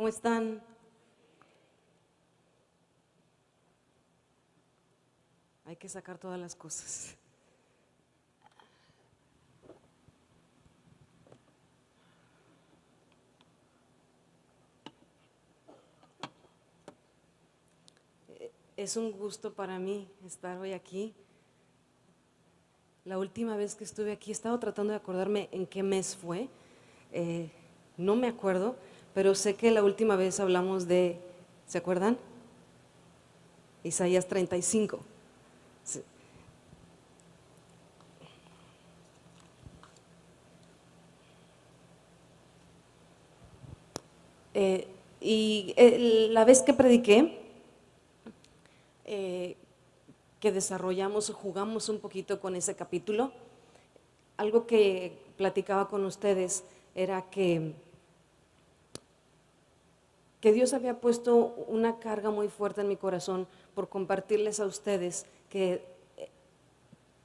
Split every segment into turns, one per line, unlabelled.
¿Cómo están? Hay que sacar todas las cosas. Es un gusto para mí estar hoy aquí. La última vez que estuve aquí, he estado tratando de acordarme en qué mes fue. No me acuerdo, pero sé que la última vez hablamos de, ¿se acuerdan? Isaías 35. Sí. La vez que prediqué, eh, que desarrollamos o jugamos un poquito con ese capítulo, algo que platicaba con ustedes era que Dios había puesto una carga muy fuerte en mi corazón por compartirles a ustedes que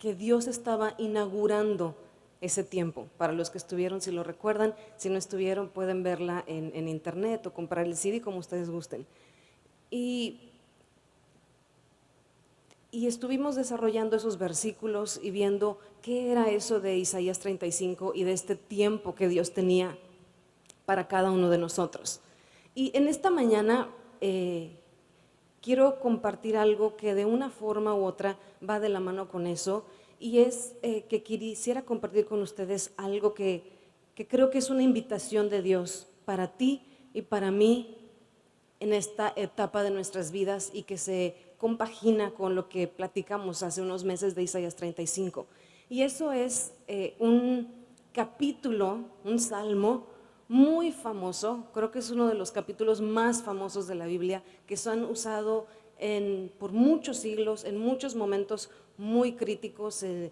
Dios estaba inaugurando ese tiempo. Para los que estuvieron, si lo recuerdan, si no estuvieron, pueden verla en internet o comprar el CD como ustedes gusten. Y estuvimos desarrollando esos versículos y viendo qué era eso de Isaías 35 y de este tiempo que Dios tenía para cada uno de nosotros. Y en esta mañana quiero compartir algo que de una forma u otra va de la mano con eso, y es que quisiera compartir con ustedes algo que creo que es una invitación de Dios para ti y para mí en esta etapa de nuestras vidas, y que se compagina con lo que platicamos hace unos meses de Isaías 35. Y eso es un capítulo, un salmo muy famoso. Creo que es uno de los capítulos más famosos de la Biblia, que se han usado por muchos siglos, en muchos momentos muy críticos, el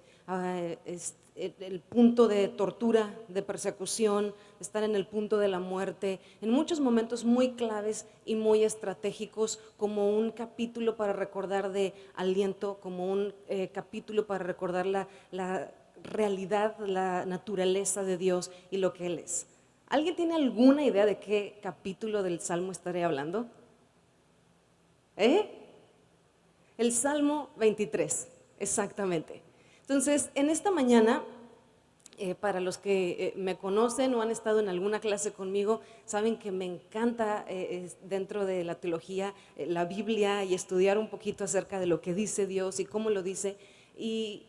punto de tortura, de persecución, estar en el punto de la muerte, en muchos momentos muy claves y muy estratégicos, como un capítulo para recordar de aliento, como un capítulo para recordar la realidad, la naturaleza de Dios y lo que Él es. ¿Alguien tiene alguna idea de qué capítulo del Salmo estaré hablando? El Salmo 23, exactamente. Entonces, en esta mañana, para los que me conocen o han estado en alguna clase conmigo, saben que me encanta dentro de la teología, la Biblia, y estudiar un poquito acerca de lo que dice Dios y cómo lo dice. Y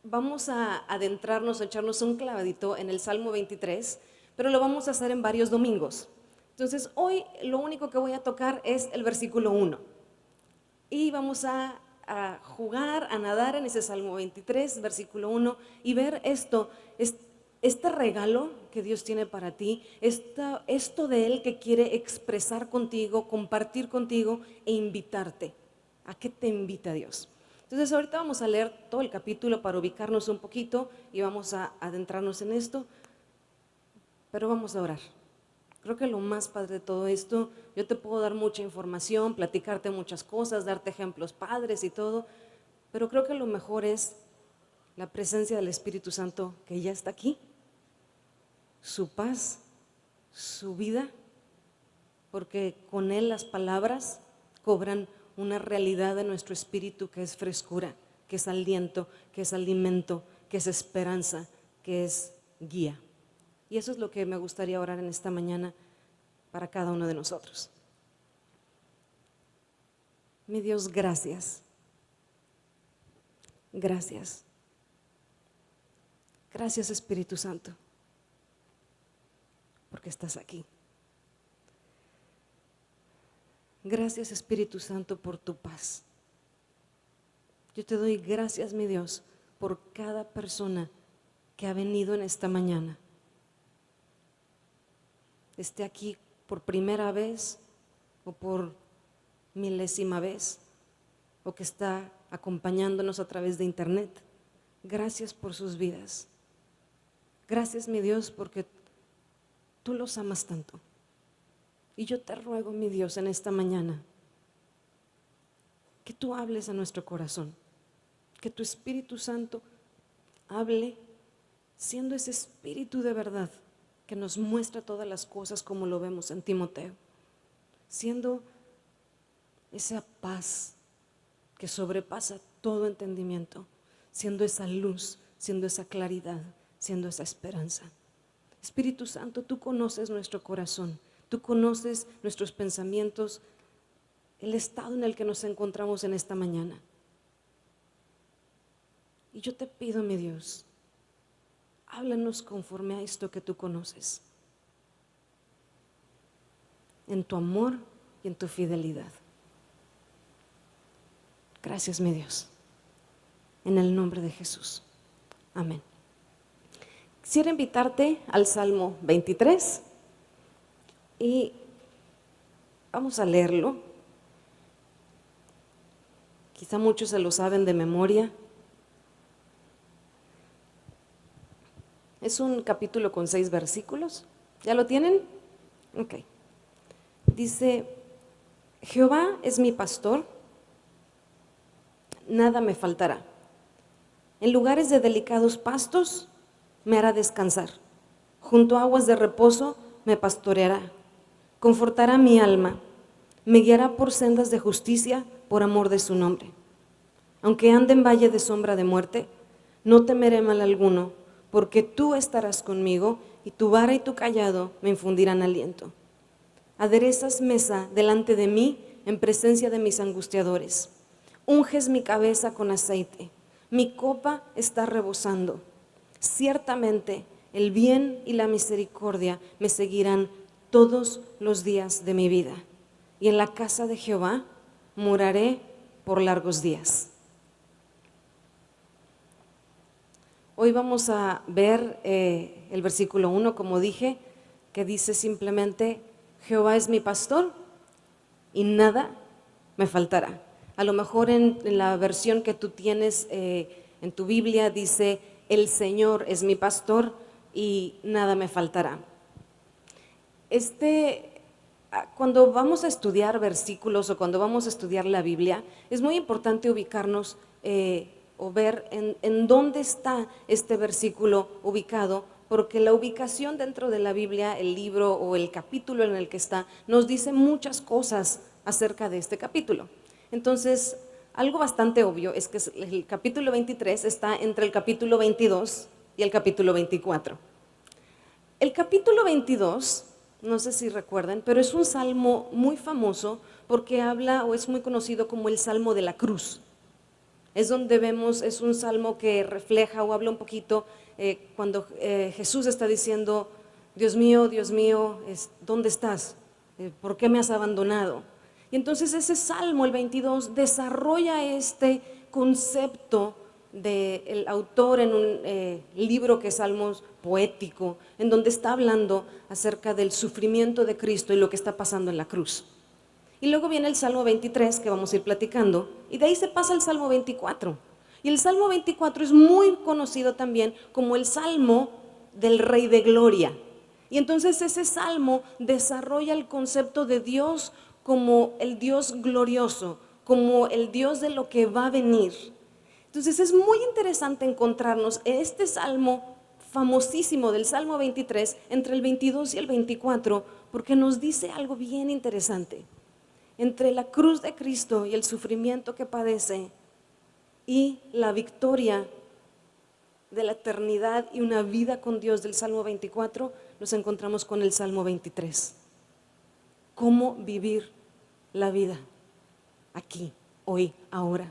vamos a adentrarnos, a echarnos un clavadito en el Salmo 23, pero lo vamos a hacer en varios domingos. Entonces, hoy lo único que voy a tocar es el versículo 1. Y vamos a jugar, a nadar en ese Salmo 23, versículo 1, y ver este regalo que Dios tiene para ti, esto de Él que quiere expresar contigo, compartir contigo e invitarte. ¿A qué te invita Dios? Entonces ahorita vamos a leer todo el capítulo para ubicarnos un poquito y vamos a adentrarnos en esto, pero vamos a orar. Creo que lo más padre de todo esto, yo te puedo dar mucha información, platicarte muchas cosas, darte ejemplos padres y todo, pero creo que lo mejor es la presencia del Espíritu Santo que ya está aquí, su paz, su vida, porque con Él las palabras cobran una realidad de nuestro espíritu que es frescura, que es aliento, que es alimento, que es esperanza, que es guía. Y eso es lo que me gustaría orar en esta mañana para cada uno de nosotros. Mi Dios, gracias. Gracias. Gracias, Espíritu Santo, porque estás aquí. Gracias, Espíritu Santo, por tu paz. Yo te doy gracias, mi Dios, por cada persona que ha venido en esta mañana, esté aquí por primera vez o por milésima vez, o que está acompañándonos a través de internet. Gracias por sus vidas. Gracias, mi Dios, porque tú los amas tanto. Y yo te ruego, mi Dios, en esta mañana, que tú hables a nuestro corazón, que tu Espíritu Santo hable, siendo ese Espíritu de verdad que nos muestra todas las cosas como lo vemos en Timoteo. siendo esa paz que sobrepasa todo entendimiento, siendo esa luz, siendo esa claridad, siendo esa esperanza. Espíritu Santo, tú conoces nuestro corazón, tú conoces nuestros pensamientos, el estado en el que nos encontramos en esta mañana. Y yo te pido, mi Dios, háblanos conforme a esto que tú conoces, en tu amor y en tu fidelidad. Gracias, mi Dios, en el nombre de Jesús. Amén. Quisiera invitarte al Salmo 23 y vamos a leerlo. Quizá muchos se lo saben de memoria. Es un capítulo con 6 versículos. ¿Ya lo tienen? Ok. Dice: Jehová es mi pastor, nada me faltará. En lugares de delicados pastos me hará descansar. Junto a aguas de reposo me pastoreará. Confortará mi alma. Me guiará por sendas de justicia por amor de su nombre. Aunque ande en valle de sombra de muerte, no temeré mal alguno, porque tú estarás conmigo y tu vara y tu cayado me infundirán aliento. Aderezas mesa delante de mí en presencia de mis angustiadores. Unges mi cabeza con aceite. Mi copa está rebosando. Ciertamente el bien y la misericordia me seguirán todos los días de mi vida. Y en la casa de Jehová moraré por largos días. Hoy vamos a ver el versículo 1, como dije, que dice simplemente: Jehová es mi pastor y nada me faltará. A lo mejor en la versión que tú tienes en tu Biblia dice: el Señor es mi pastor y nada me faltará. Cuando vamos a estudiar versículos o cuando vamos a estudiar la Biblia, es muy importante ubicarnos o ver en dónde está este versículo ubicado, porque la ubicación dentro de la Biblia, el libro o el capítulo en el que está, nos dice muchas cosas acerca de este capítulo. Entonces, algo bastante obvio es que el capítulo 23 está entre el capítulo 22 y el capítulo 24. El capítulo 22, no sé si recuerdan, pero es un salmo muy famoso porque habla o es muy conocido como el Salmo de la Cruz. Es donde vemos, es un salmo que refleja o habla un poquito cuando Jesús está diciendo: Dios mío, ¿dónde estás? ¿Por qué me has abandonado? Y entonces ese salmo, el 22, desarrolla este concepto del autor en un libro que es Salmos poético, en donde está hablando acerca del sufrimiento de Cristo y lo que está pasando en la cruz. Y luego viene el Salmo 23, que vamos a ir platicando, y de ahí se pasa al Salmo 24. Y el Salmo 24 es muy conocido también como el Salmo del Rey de Gloria. Y entonces ese salmo desarrolla el concepto de Dios como el Dios glorioso, como el Dios de lo que va a venir. Entonces es muy interesante encontrarnos en este salmo famosísimo del Salmo 23 entre el 22 y el 24, porque nos dice algo bien interesante. Entre la cruz de Cristo y el sufrimiento que padece y la victoria de la eternidad y una vida con Dios del Salmo 24, nos encontramos con el Salmo 23. ¿Cómo vivir la vida aquí, hoy, ahora?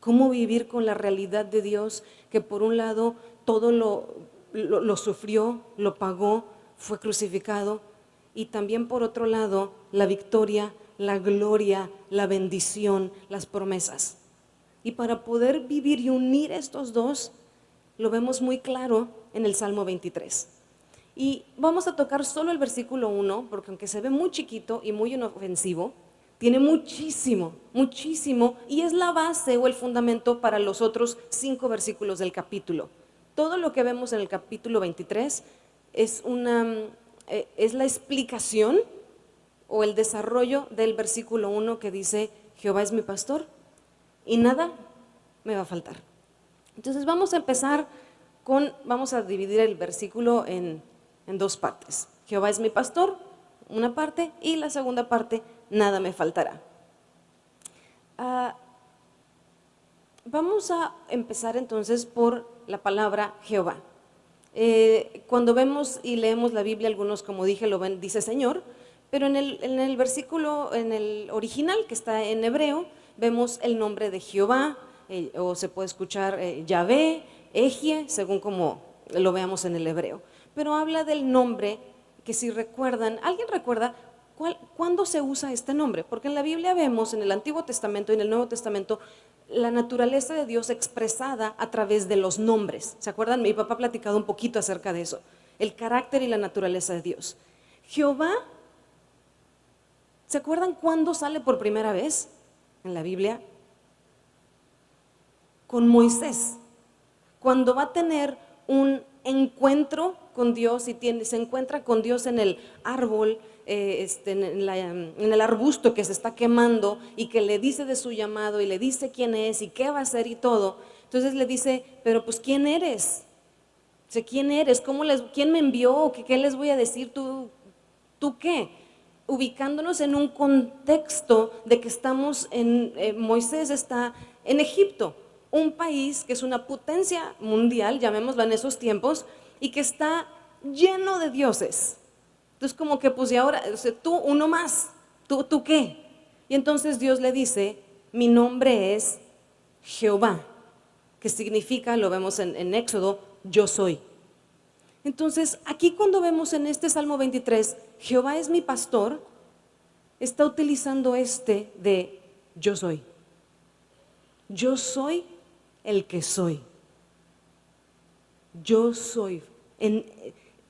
¿Cómo vivir con la realidad de Dios que por un lado todo lo sufrió, lo pagó, fue crucificado, y también por otro lado la victoria, la gloria, la bendición, las promesas? Y para poder vivir y unir estos dos, lo vemos muy claro en el Salmo 23. Y vamos a tocar solo el versículo 1, porque aunque se ve muy chiquito y muy inofensivo, tiene muchísimo, muchísimo, y es la base o el fundamento para los otros 5 versículos del capítulo. Todo lo que vemos en el capítulo 23 es la explicación o el desarrollo del versículo 1 que dice: Jehová es mi pastor y nada me va a faltar. Entonces vamos a empezar vamos a dividir el versículo en 2 partes. Jehová es mi pastor, una parte, y la segunda parte, nada me faltará. Vamos a empezar entonces por la palabra Jehová. Cuando vemos y leemos la Biblia, algunos, como dije, lo ven, dice Señor, pero en el versículo, en el original que está en hebreo, vemos el nombre de Jehová, o se puede escuchar Yahvé, Ejie, según como lo veamos en el hebreo. Pero habla del nombre que, si recuerdan, ¿alguien recuerda cuándo se usa este nombre? Porque en la Biblia vemos, en el Antiguo Testamento y en el Nuevo Testamento, la naturaleza de Dios expresada a través de los nombres. ¿Se acuerdan? Mi papá ha platicado un poquito acerca de eso, el carácter y la naturaleza de Dios. Jehová, ¿se acuerdan cuándo sale por primera vez en la Biblia? Con Moisés, cuando va a tener un encuentro con Dios y se encuentra con Dios en el árbol, en el arbusto que se está quemando, y que le dice de su llamado y le dice quién es y qué va a hacer y todo. Entonces le dice, pero pues ¿quién eres? ¿Quién eres? ¿Quién me envió? ¿Qué les voy a decir? ¿Tú qué? Ubicándonos en un contexto de que estamos Moisés está en Egipto, un país que es una potencia mundial, llamémoslo en esos tiempos, y que está lleno de dioses. Entonces como que pues y ahora, tú uno más, ¿tú qué? Y entonces Dios le dice, mi nombre es Jehová, que significa, lo vemos en Éxodo, yo soy. Entonces aquí cuando vemos en este Salmo 23, Jehová es mi pastor, está utilizando de yo soy. Yo soy el que soy. Yo soy.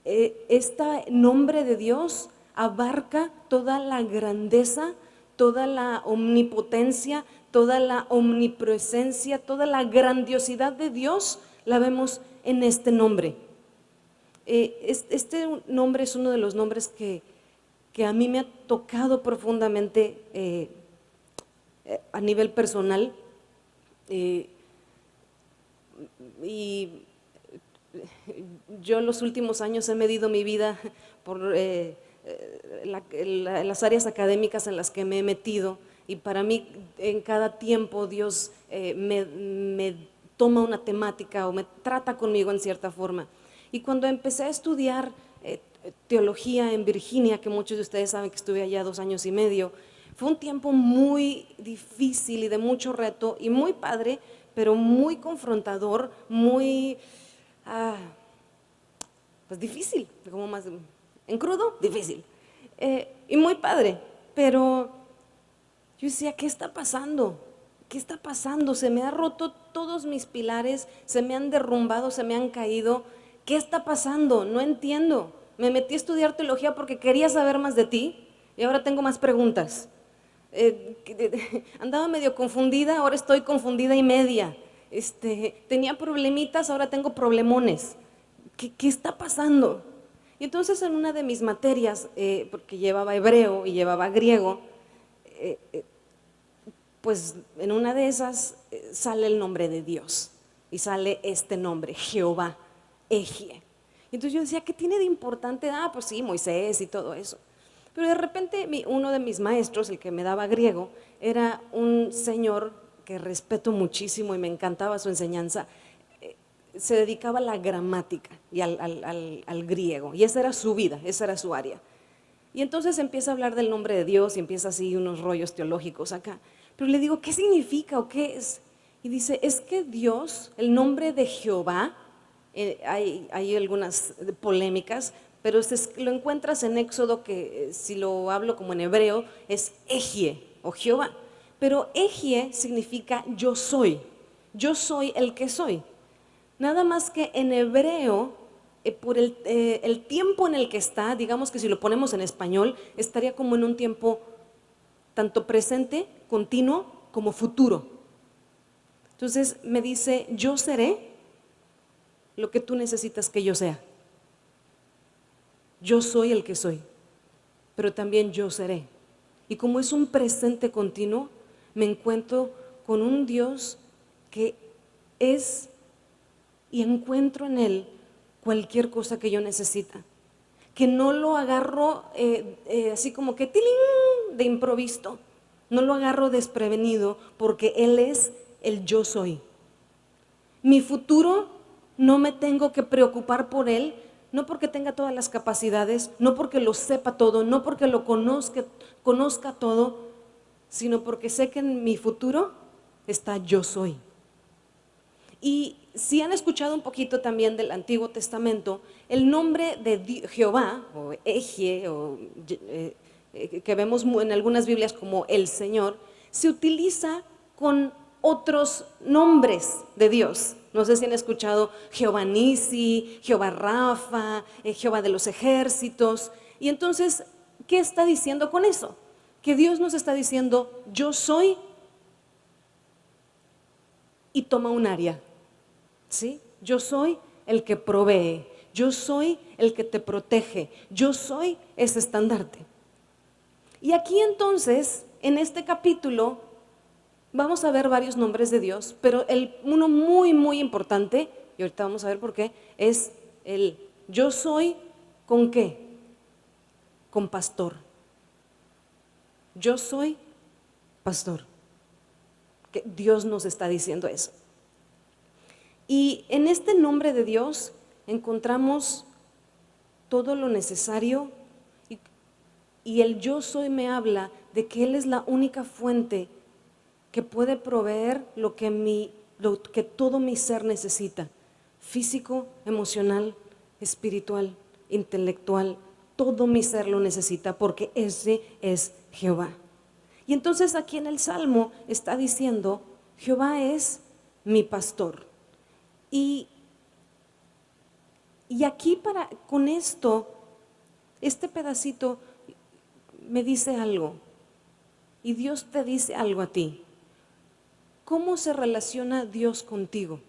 Este nombre de Dios abarca toda la grandeza, toda la omnipotencia, toda la omnipresencia, toda la grandiosidad de Dios la vemos en este nombre. Este nombre es uno de los nombres que a mí me ha tocado profundamente a nivel personal, y yo en los últimos años he medido mi vida por las áreas académicas en las que me he metido, y para mí en cada tiempo Dios me toma una temática o me trata conmigo en cierta forma. Y cuando empecé a estudiar teología en Virginia, que muchos de ustedes saben que estuve allá 2 años y medio, fue un tiempo muy difícil y de mucho reto y muy padre, pero muy confrontador, muy pues difícil, como más en crudo, difícil, y muy padre. Pero yo decía, ¿qué está pasando? ¿Qué está pasando? Se me han roto todos mis pilares, se me han derrumbado, se me han caído. ¿Qué está pasando? No entiendo. Me metí a estudiar teología porque quería saber más de ti y ahora tengo más preguntas. Andaba medio confundida, ahora estoy confundida y media. Tenía problemitas, ahora tengo problemones. ¿Qué está pasando? Y entonces en una de mis materias, porque llevaba hebreo y llevaba griego, pues en una de esas sale el nombre de Dios y sale este nombre, Jehová, Ejie. Y entonces yo decía, ¿qué tiene de importante? Pues sí, Moisés y todo eso. Pero de repente uno de mis maestros, el que me daba griego, era un señor que respeto muchísimo y me encantaba su enseñanza. Se dedicaba a la gramática y al griego, y esa era su vida, esa era su área. Y entonces empieza a hablar del nombre de Dios y empieza así unos rollos teológicos acá. Pero le digo, ¿qué significa o qué es? Y dice, es que Dios, el nombre de Jehová, hay algunas polémicas, pero lo encuentras en Éxodo, que si lo hablo como en hebreo, es Ejie o Jehová. Pero Ejie significa yo soy el que soy. Nada más que en hebreo, por el tiempo en el que está, digamos que si lo ponemos en español, estaría como en un tiempo tanto presente, continuo, como futuro. Entonces me dice, yo seré lo que tú necesitas que yo sea. Yo soy el que soy, pero también yo seré. Y como es un presente continuo, me encuentro con un Dios que es, y encuentro en Él cualquier cosa que yo necesita. que no lo agarro así como que ¡tiling! De improviso, no lo agarro desprevenido, porque Él es el yo soy. Mi futuro no me tengo que preocupar por Él, no porque tenga todas las capacidades, no porque lo sepa todo, no porque lo conozca todo, sino porque sé que en mi futuro está yo soy. Y si han escuchado un poquito también del Antiguo Testamento, el nombre de Jehová, o Eje, que vemos en algunas Biblias como el Señor, se utiliza con otros nombres de Dios. No sé si han escuchado Jehová Nisi, Jehová Rafa, Jehová de los ejércitos. Y entonces, ¿qué está diciendo con eso? Que Dios nos está diciendo, yo soy, y toma un área. ¿Sí? Yo soy el que provee, yo soy el que te protege, yo soy ese estandarte. Y aquí entonces, en este capítulo, vamos a ver varios nombres de Dios, pero uno muy, muy importante, y ahorita vamos a ver por qué, es el yo soy, ¿con qué? Con pastor. Yo soy pastor. Que Dios nos está diciendo eso. Y en este nombre de Dios encontramos todo lo necesario, y el yo soy me habla de que Él es la única fuente que puede proveer lo que todo mi ser necesita, físico, emocional, espiritual, intelectual, todo mi ser lo necesita, porque ese es Jehová. Y entonces aquí en el Salmo está diciendo, Jehová es mi pastor. Y aquí con esto, este pedacito me dice algo, y Dios te dice algo a ti. ¿Cómo se relaciona Dios contigo?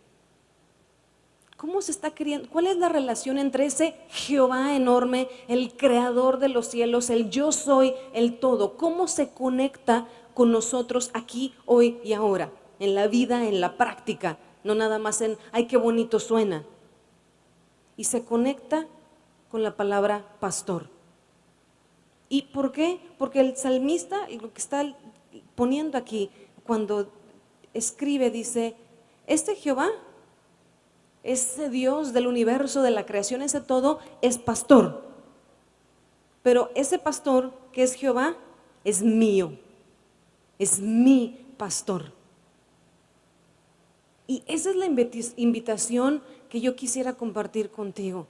¿Cómo se está queriendo? ¿Cuál es la relación entre ese Jehová enorme, el creador de los cielos, el yo soy, el todo? ¿Cómo se conecta con nosotros aquí, hoy y ahora? En la vida, en la práctica. No nada más en, ay, qué bonito suena. Y se conecta con la palabra pastor. ¿Y por qué? Porque el salmista, lo que está poniendo aquí, cuando escribe, dice, este Jehová, ese Dios del universo, de la creación, ese todo, es pastor. Pero ese pastor que es Jehová, es mío, es mi pastor. Y esa es la invitación que yo quisiera compartir contigo,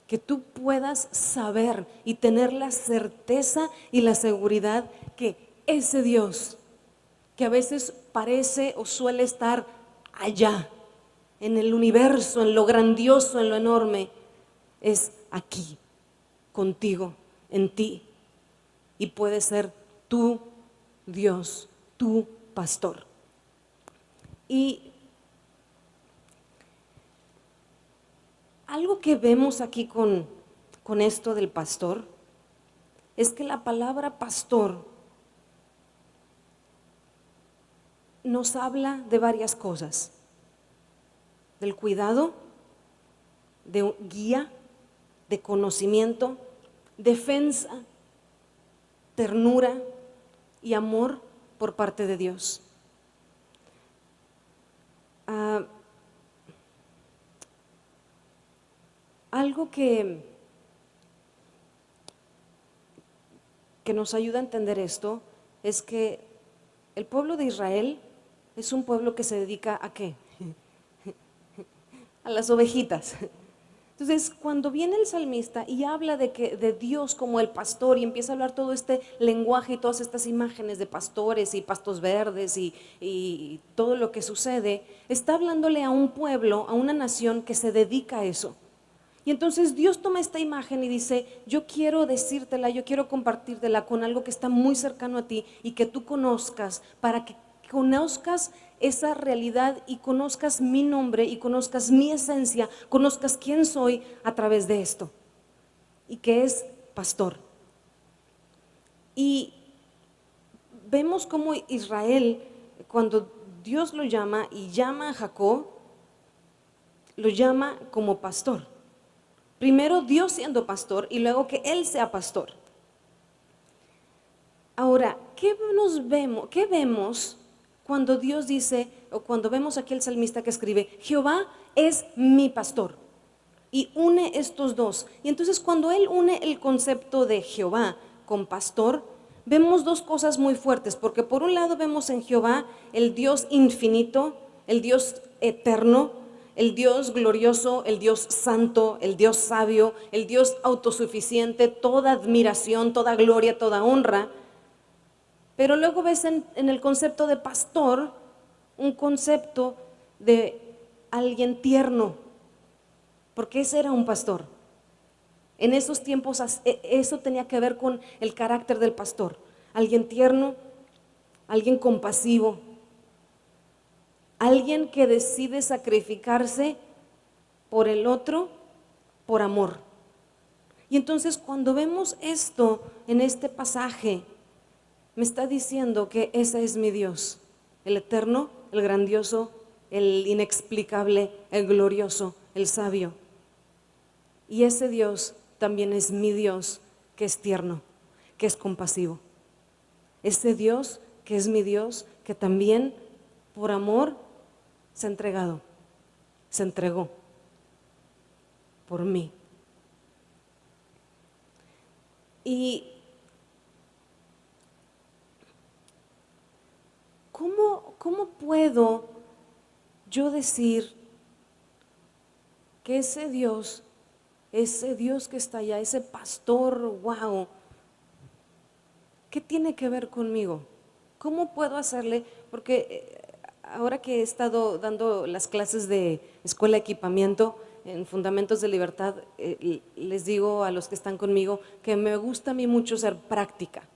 que tú puedas saber y tener la certeza y la seguridad que ese Dios, que a veces parece o suele estar allá, en el universo, en lo grandioso, en lo enorme, es aquí, contigo, en ti, y puede ser tu Dios, tu pastor. Y algo que vemos aquí con esto del pastor es que la palabra pastor nos habla de varias cosas: del cuidado, de guía, de conocimiento, defensa, ternura y amor por parte de Dios. Algo que nos ayuda a entender esto es que el pueblo de Israel es un pueblo que se dedica ¿a qué? A las ovejitas. Entonces, cuando viene el salmista y habla de Dios como el pastor, y empieza a hablar todo este lenguaje y todas estas imágenes de pastores y pastos verdes y todo lo que sucede, está hablándole a un pueblo, a una nación que se dedica a eso. Y entonces Dios toma esta imagen y dice, yo quiero decírtela, yo quiero compartírtela con algo que está muy cercano a ti y que tú conozcas, para que conozcas esa realidad y conozcas mi nombre y conozcas mi esencia, conozcas quién soy a través de esto, y que es pastor. Y vemos cómo Israel, cuando Dios lo llama y llama a Jacob, lo llama como pastor. Primero Dios siendo pastor y luego que Él sea pastor. Ahora, ¿qué vemos cuando Dios dice, o cuando vemos aquí el salmista que escribe, Jehová es mi pastor? Y une estos dos. Y entonces cuando Él une el concepto de Jehová con pastor, vemos dos cosas muy fuertes, porque por un lado vemos en Jehová el Dios infinito, el Dios eterno, el Dios glorioso, el Dios santo, el Dios sabio, el Dios autosuficiente, toda admiración, toda gloria, toda honra. Pero luego ves en el concepto de pastor un concepto de alguien tierno, porque ese era un pastor. En esos tiempos eso tenía que ver con el carácter del pastor. Alguien tierno, alguien compasivo, alguien que decide sacrificarse por el otro, por amor. Y entonces cuando vemos esto en este pasaje, me está diciendo que ese es mi Dios, el eterno, el grandioso, el inexplicable, el glorioso, el sabio. Y ese Dios también es mi Dios, que es tierno, que es compasivo. Ese Dios que es mi Dios, que también por amor se ha entregado, se entregó por mí. Y ¿cómo puedo yo decir que ese Dios que está allá, ese pastor, wow, ¿qué tiene que ver conmigo? ¿Cómo puedo hacerle? Porque ahora que he estado dando las clases de escuela de equipamiento en Fundamentos de Libertad, les digo a los que están conmigo que me gusta a mí mucho ser práctica,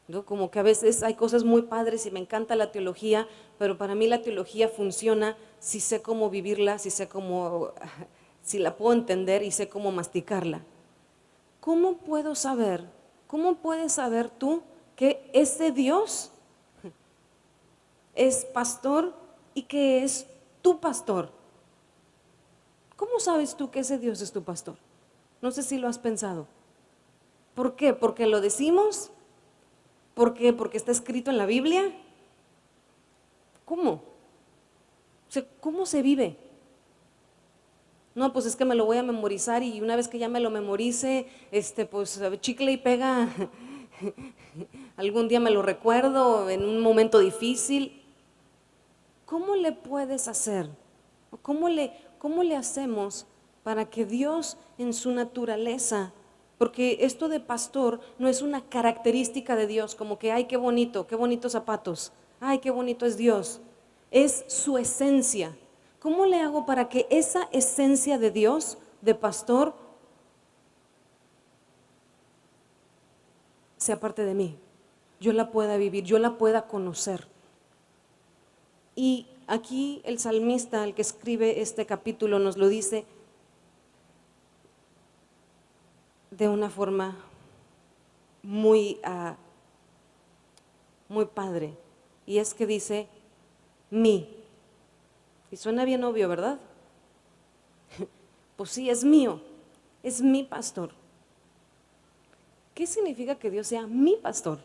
¿no? Como que a veces hay cosas muy padres y me encanta la teología, pero para mí la teología funciona si sé cómo vivirla, si la puedo entender y sé cómo masticarla. ¿Cómo puedo saber? ¿Cómo puedes saber tú que ese Dios es pastor y que es tu pastor? ¿Cómo sabes tú que ese Dios es tu pastor? No sé si lo has pensado. ¿Por qué? ¿Porque lo decimos? ¿Por qué? ¿Porque está escrito en la Biblia? ¿Cómo? O sea, ¿cómo se vive? No, pues es que me lo voy a memorizar y una vez que ya me lo memorice, pues chicle y pega, algún día me lo recuerdo en un momento difícil. ¿Cómo le puedes hacer? ¿Cómo le hacemos para que Dios en su naturaleza, porque esto de pastor no es una característica de Dios, como que, ay, qué bonitos zapatos, ay, qué bonito es Dios, es su esencia. ¿Cómo le hago para que esa esencia de Dios, de pastor, sea parte de mí? Yo la pueda vivir, yo la pueda conocer. Y aquí el salmista, el que escribe este capítulo, nos lo dice de una forma muy padre. Y es que dice, mí. Y suena bien obvio, ¿verdad? Pues sí, es mío, es mi pastor. ¿Qué significa que Dios sea mi pastor?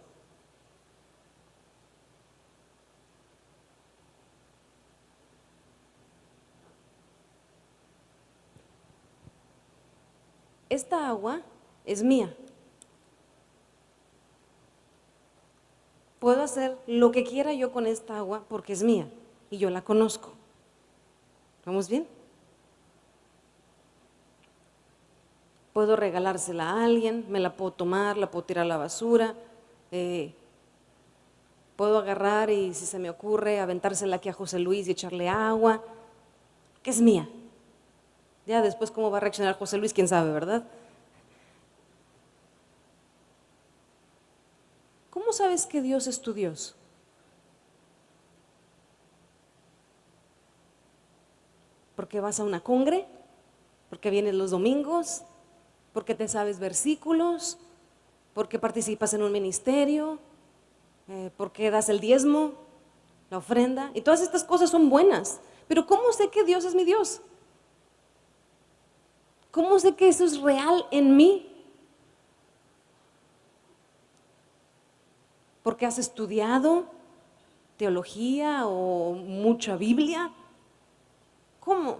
Esta agua es mía. Puedo hacer lo que quiera yo con esta agua porque es mía y yo la conozco. ¿Vamos bien? Puedo regalársela a alguien, me la puedo tomar, la puedo tirar a la basura, puedo agarrar y si se me ocurre aventársela aquí a José Luis y echarle agua, que es mía. Ya después cómo va a reaccionar José Luis, quién sabe, ¿verdad? ¿Cómo sabes que Dios es tu Dios? ¿Porque vas a una congre? ¿Porque vienes los domingos? ¿Porque te sabes versículos? ¿Porque participas en un ministerio? ¿Porque das el diezmo, la ofrenda? Y todas estas cosas son buenas. Pero ¿cómo sé que Dios es mi Dios? ¿Cómo sé que eso es real en mí? ¿Porque has estudiado teología o mucha Biblia? ¿Cómo?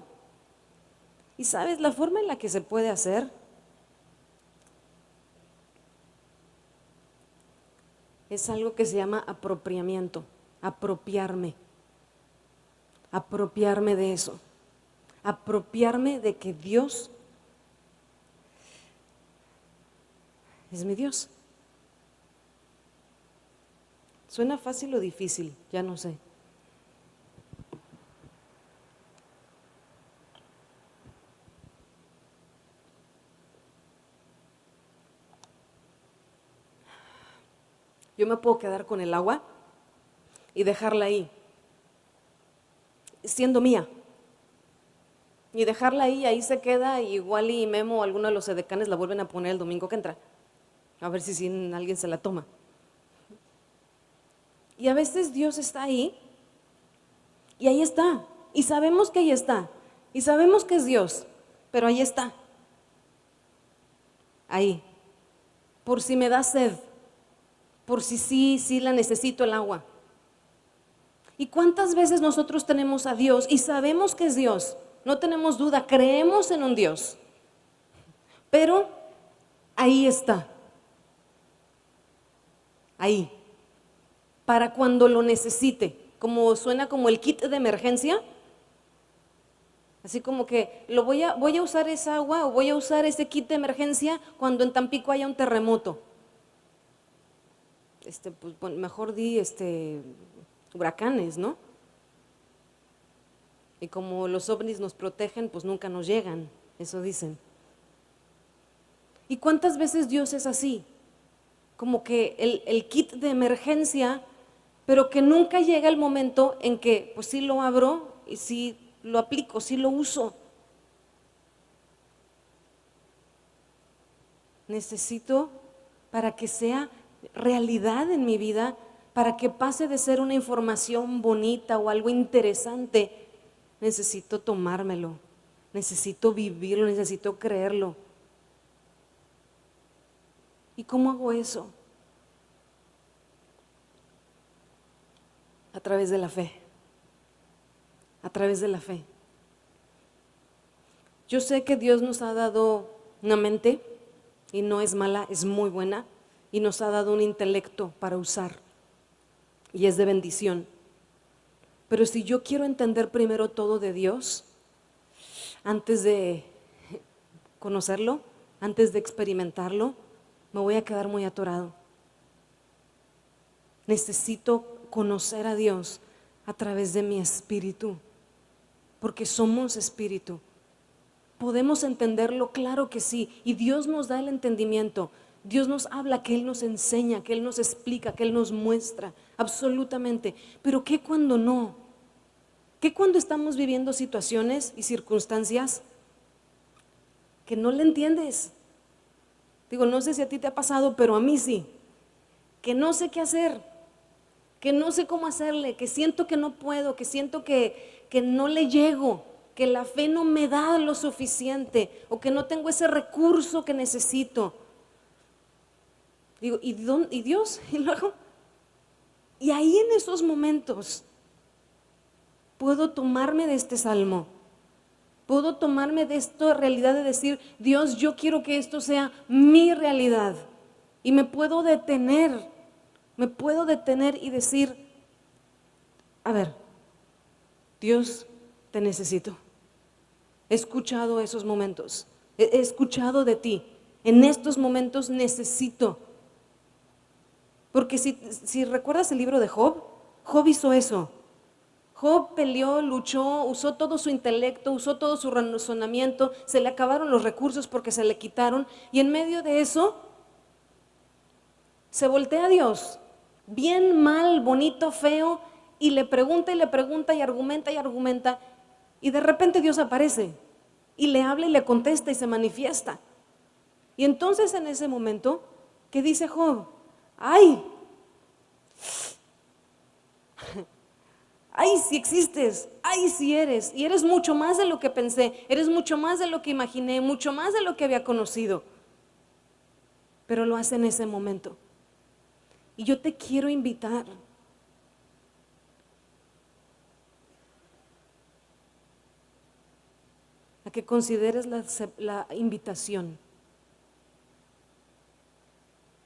¿Y sabes la forma en la que se puede hacer? Es algo que se llama apropiamiento, apropiarme de eso, apropiarme de que Dios es mi Dios. ¿Suena fácil o difícil? Ya no sé. Yo me puedo quedar con el agua y dejarla ahí, siendo mía. Y dejarla ahí se queda, y igual y Memo o alguno de los edecanes la vuelven a poner el domingo que entra. A ver si alguien se la toma. Y a veces Dios está ahí, y ahí está. Y sabemos que ahí está. Y sabemos que es Dios, pero ahí está. Ahí. Por si me da sed. Por si sí la necesito el agua. ¿Y cuántas veces nosotros tenemos a Dios y sabemos que es Dios? No tenemos duda, creemos en un Dios. Pero ahí está. Ahí. Para cuando lo necesite. Como suena como el kit de emergencia. Así como que voy a usar esa agua o voy a usar ese kit de emergencia cuando en Tampico haya un terremoto. Pues mejor di huracanes, ¿no? Y como los ovnis nos protegen, pues nunca nos llegan, eso dicen. ¿Y cuántas veces Dios es así? Como que el kit de emergencia, pero que nunca llega el momento en que pues sí lo abro y sí lo aplico, sí lo uso. Necesito, para que sea realidad en mi vida, para que pase de ser una información bonita o algo interesante, necesito tomármelo, necesito vivirlo, necesito creerlo. ¿Y cómo hago eso? A través de la fe. A través de la fe. Yo sé que Dios nos ha dado una mente, y no es mala, es muy buena, y nos ha dado un intelecto para usar, y es de bendición. Pero si yo quiero entender primero todo de Dios, antes de conocerlo, antes de experimentarlo, me voy a quedar muy atorado. Necesito conocer a Dios a través de mi espíritu, porque somos espíritu. ¿Podemos entenderlo? Claro que sí, y Dios nos da el entendimiento. Dios nos habla, que Él nos enseña, que Él nos explica, que Él nos muestra, absolutamente. Pero ¿qué cuando no? ¿Qué cuando estamos viviendo situaciones y circunstancias que no le entiendes? Digo, no sé si a ti te ha pasado, pero a mí sí. Que no sé qué hacer, que no sé cómo hacerle, que siento que no puedo, que siento que no le llego, que la fe no me da lo suficiente, o que no tengo ese recurso que necesito. Digo, ¿y Dios? Y luego, y ahí en esos momentos puedo tomarme de este salmo, puedo tomarme de esta realidad de decir, Dios, yo quiero que esto sea mi realidad. Y me puedo detener y decir, a ver, Dios, te necesito. He escuchado esos momentos, he escuchado de ti. En estos momentos necesito. Porque si recuerdas el libro de Job, Job hizo eso. Job peleó, luchó, usó todo su intelecto, usó todo su razonamiento, se le acabaron los recursos porque se le quitaron, y en medio de eso se voltea a Dios, bien, mal, bonito, feo, y le pregunta y argumenta, y de repente Dios aparece y le habla y le contesta y se manifiesta. Y entonces en ese momento, ¿qué dice Job? ¡Ay! Ay, si existes, ay, si eres, y eres mucho más de lo que pensé, eres mucho más de lo que imaginé, mucho más de lo que había conocido, pero lo hace en ese momento. Y yo te quiero invitar a que consideres la invitación.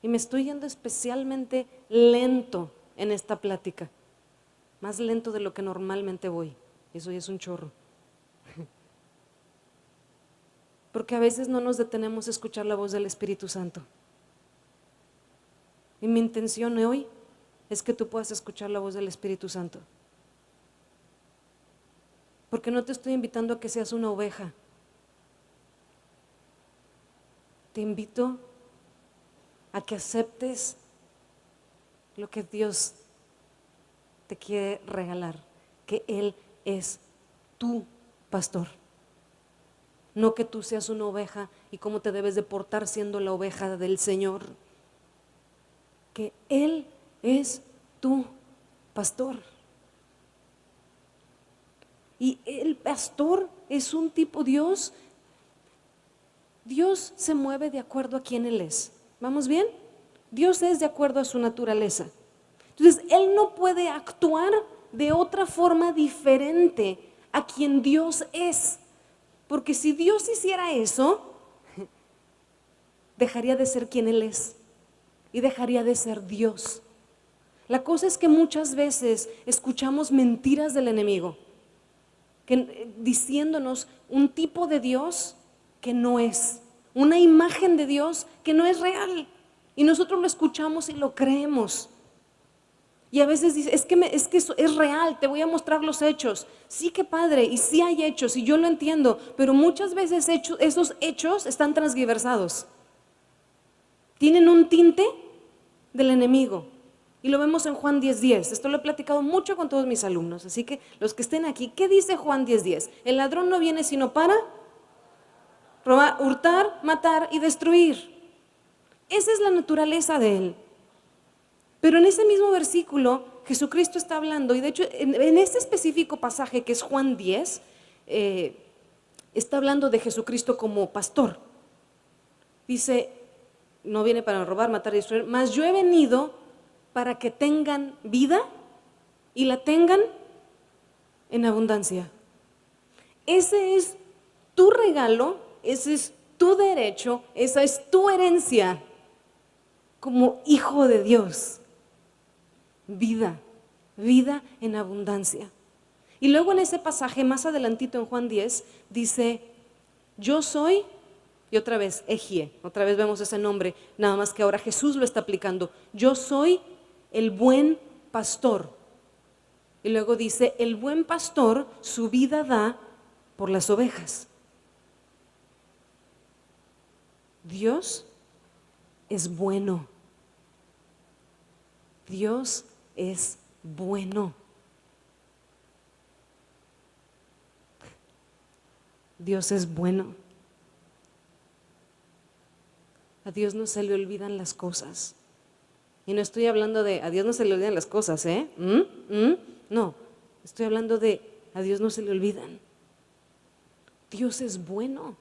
Y me estoy yendo especialmente lento en esta plática, más lento de lo que normalmente voy. Eso ya es un chorro. Porque a veces no nos detenemos a escuchar la voz del Espíritu Santo. Y mi intención hoy es que tú puedas escuchar la voz del Espíritu Santo. Porque no te estoy invitando a que seas una oveja. Te invito a que aceptes lo que Dios te quiere regalar, que Él es tu pastor. No que tú seas una oveja y cómo te debes de portar siendo la oveja del Señor. Que Él es tu pastor. Y el pastor es un tipo, Dios se mueve de acuerdo a quién Él es. ¿Vamos bien? Dios es de acuerdo a su naturaleza. Entonces, Él no puede actuar de otra forma diferente a quien Dios es. Porque si Dios hiciera eso, dejaría de ser quien Él es y dejaría de ser Dios. La cosa es que muchas veces escuchamos mentiras del enemigo, diciéndonos un tipo de Dios que no es, una imagen de Dios que no es real. Y nosotros lo escuchamos y lo creemos. Y a veces dice, es que eso es real, te voy a mostrar los hechos. Sí, qué padre, y sí hay hechos, y yo lo entiendo, pero muchas veces esos hechos están transgiversados. Tienen un tinte del enemigo. Y lo vemos en Juan 10:10. Esto lo he platicado mucho con todos mis alumnos. Así que los que estén aquí, ¿qué dice Juan 10:10? El ladrón no viene sino para robar, hurtar, matar y destruir. Esa es la naturaleza de él. Pero en ese mismo versículo, Jesucristo está hablando, y de hecho en este específico pasaje que es Juan 10, está hablando de Jesucristo como pastor. Dice, no viene para robar, matar y destruir, mas yo he venido para que tengan vida y la tengan en abundancia. Ese es tu regalo, ese es tu derecho, esa es tu herencia como hijo de Dios. Vida, vida en abundancia. Y luego en ese pasaje, más adelantito en Juan 10, dice, yo soy, y otra vez, Ejie, otra vez vemos ese nombre, nada más que ahora Jesús lo está aplicando, yo soy el buen pastor. Y luego dice, el buen pastor su vida da por las ovejas. Dios es bueno. Dios es bueno. Dios es bueno. A Dios no se le olvidan las cosas. Y no estoy hablando de a Dios no se le olvidan las cosas, ¿eh? No, estoy hablando de a Dios no se le olvidan. Dios es bueno.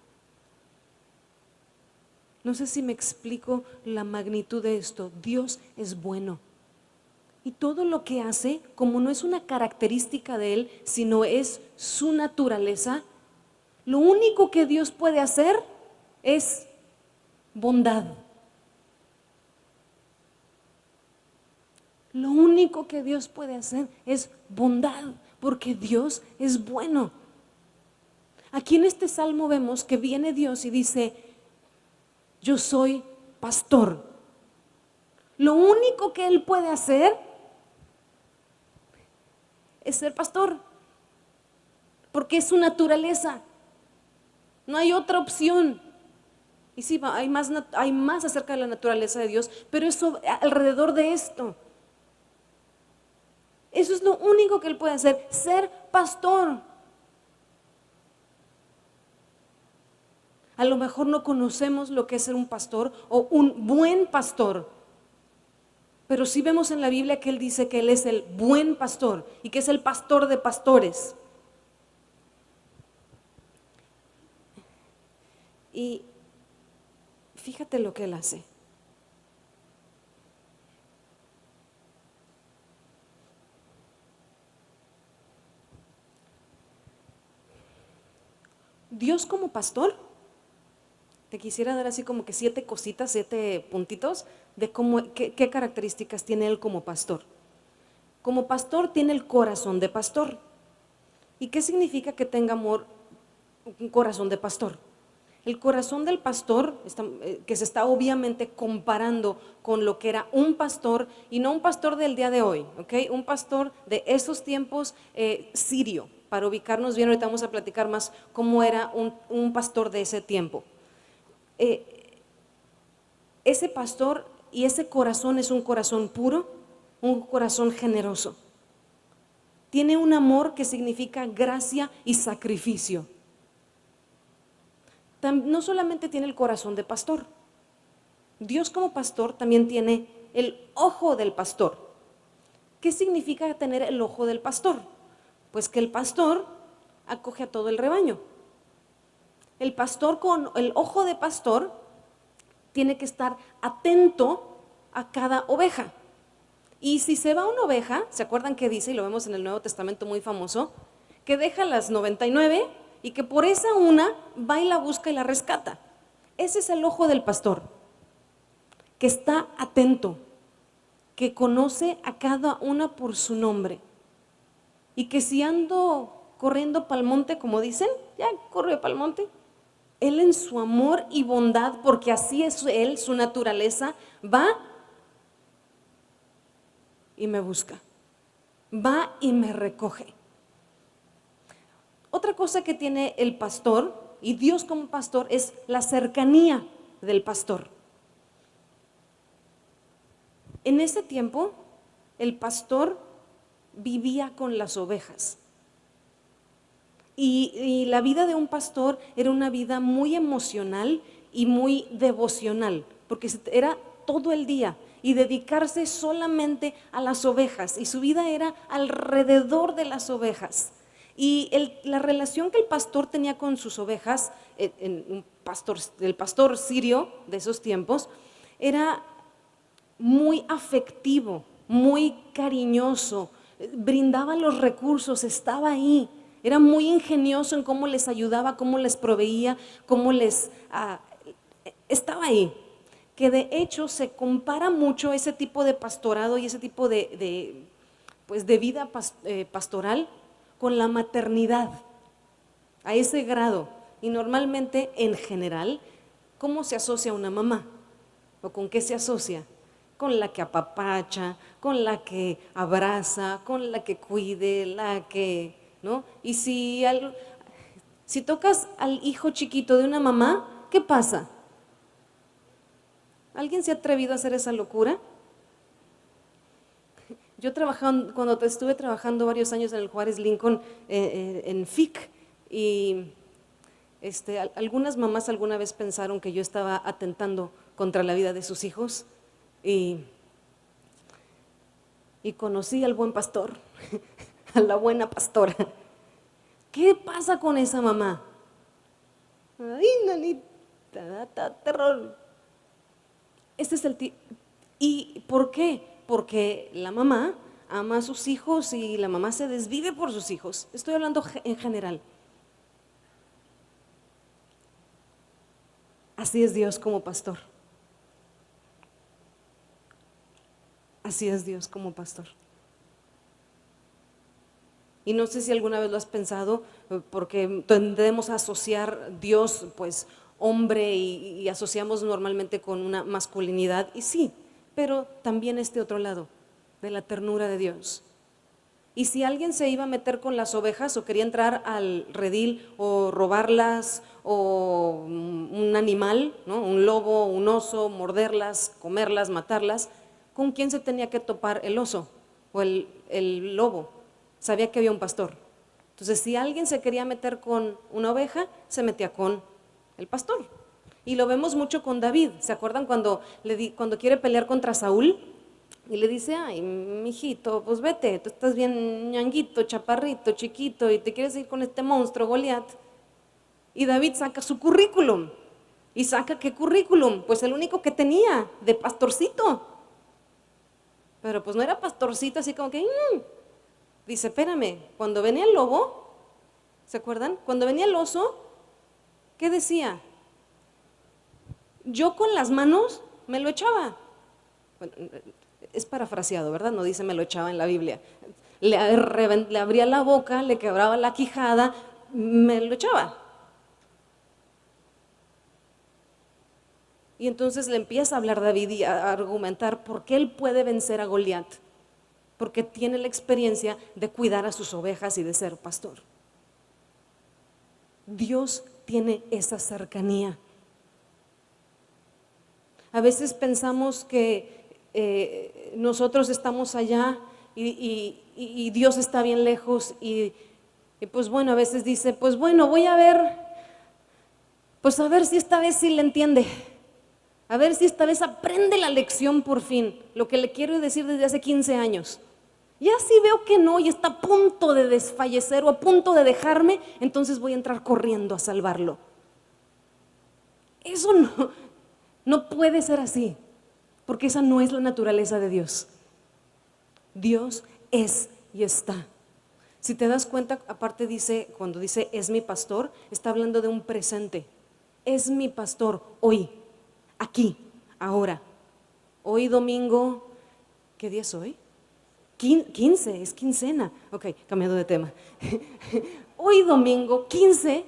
No sé si me explico la magnitud de esto. Dios es bueno. Y todo lo que hace, como no es una característica de Él, sino es su naturaleza, lo único que Dios puede hacer es bondad. Lo único que Dios puede hacer es bondad, porque Dios es bueno. Aquí en este salmo vemos que viene Dios y dice, yo soy pastor. Lo único que Él puede hacer es ser pastor, porque es su naturaleza. No hay otra opción. Y sí, hay más acerca de la naturaleza de Dios, pero eso alrededor de esto. Eso es lo único que Él puede hacer, ser pastor. A lo mejor no conocemos lo que es ser un pastor o un buen pastor, pero sí vemos en la Biblia que Él dice que Él es el buen pastor y que es el pastor de pastores. Y fíjate lo que Él hace. Dios como pastor, te quisiera dar así como que 7 cositas, 7 puntitos de qué características tiene Él como pastor. Como pastor tiene el corazón de pastor. ¿Y qué significa que tenga un corazón de pastor? El corazón del pastor, que se está obviamente comparando con lo que era un pastor, y no un pastor del día de hoy, ¿ok? Un pastor de esos tiempos sirio. Para ubicarnos bien, ahorita vamos a platicar más cómo era un pastor de ese tiempo. Ese pastor y ese corazón es un corazón puro, un corazón generoso. Tiene un amor que significa gracia y sacrificio. No solamente tiene el corazón de pastor, Dios como pastor también tiene el ojo del pastor. ¿Qué significa tener el ojo del pastor? Pues que el pastor acoge a todo el rebaño. El pastor con el ojo de pastor tiene que estar atento a cada oveja. Y si se va una oveja, ¿se acuerdan que dice, y lo vemos en el Nuevo Testamento muy famoso, que deja las 99 y que por esa una va y la busca y la rescata? Ese es el ojo del pastor, que está atento, que conoce a cada una por su nombre. Y que si ando corriendo pa'l monte, como dicen, ya corre pa'l monte, Él en su amor y bondad, porque así es Él, su naturaleza, va y me busca, va y me recoge. Otra cosa que tiene el pastor y Dios como pastor es la cercanía del pastor. En ese tiempo, el pastor vivía con las ovejas. Y la vida de un pastor era una vida muy emocional y muy devocional, porque era todo el día y dedicarse solamente a las ovejas, y su vida era alrededor de las ovejas. Y la relación que el pastor tenía con sus ovejas, el pastor sirio de esos tiempos, era muy afectivo, muy cariñoso, brindaba los recursos, estaba ahí. Era muy ingenioso en cómo les ayudaba, cómo les proveía, estaba ahí. Que de hecho se compara mucho ese tipo de pastorado y ese tipo de vida pastoral con la maternidad, a ese grado. Y normalmente, en general, ¿cómo se asocia una mamá? ¿O con qué se asocia? Con la que apapacha, con la que abraza, con la que cuide, ¿no? Y si tocas al hijo chiquito de una mamá, ¿qué pasa? ¿Alguien se ha atrevido a hacer esa locura? Yo cuando estuve trabajando varios años en el Juárez Lincoln, en FIC, y algunas mamás alguna vez pensaron que yo estaba atentando contra la vida de sus hijos, y conocí al buen pastor, a la buena pastora. ¿Qué pasa con esa mamá? Ay, nanita, da terror. Este es ¿Y por qué? Porque la mamá ama a sus hijos y la mamá se desvive por sus hijos. Estoy hablando en general. Así es Dios como pastor. Así es Dios como pastor. Y no sé si alguna vez lo has pensado, porque tendemos a asociar Dios, pues, hombre, y asociamos normalmente con una masculinidad, y sí, pero también este otro lado, de la ternura de Dios. Y si alguien se iba a meter con las ovejas o quería entrar al redil o robarlas, o un animal, ¿no? Un lobo, un oso, morderlas, comerlas, matarlas, ¿con quién se tenía que topar el oso o el lobo? Sabía que había un pastor. Entonces, si alguien se quería meter con una oveja, se metía con el pastor. Y lo vemos mucho con David. ¿Se acuerdan cuando quiere pelear contra Saúl? Y le dice, ay, mijito, pues vete, tú estás bien ñanguito, chaparrito, chiquito, y te quieres ir con este monstruo, Goliat. Y David saca su currículum. ¿Y saca qué currículum? Pues el único que tenía, de pastorcito. Pero pues no era pastorcito así como que... Dice, espérame, cuando venía el lobo, ¿se acuerdan? Cuando venía el oso, ¿qué decía? Yo con las manos me lo echaba. Bueno, es parafraseado, ¿verdad? No dice me lo echaba en la Biblia. Le abría la boca, le quebraba la quijada, me lo echaba. Y entonces le empieza a hablar David y a argumentar por qué él puede vencer a Goliat. Porque tiene la experiencia de cuidar a sus ovejas y de ser pastor. Dios tiene esa cercanía. A veces pensamos que nosotros estamos allá y Dios está bien lejos y pues bueno, a veces dice, pues bueno, voy a ver, pues a ver si esta vez sí le entiende, a ver si esta vez aprende la lección por fin, lo que le quiero decir desde hace 15 años. Ya si veo que no y está a punto de desfallecer o a punto de dejarme, entonces voy a entrar corriendo a salvarlo. Eso no puede ser así, porque esa no es la naturaleza de Dios. Dios es y está. Si te das cuenta, aparte dice, cuando dice es mi pastor, está hablando de un presente. Es mi pastor hoy, aquí, ahora. Hoy domingo, ¿qué día es hoy? 15, es quincena. Ok, cambiando de tema. Hoy domingo 15,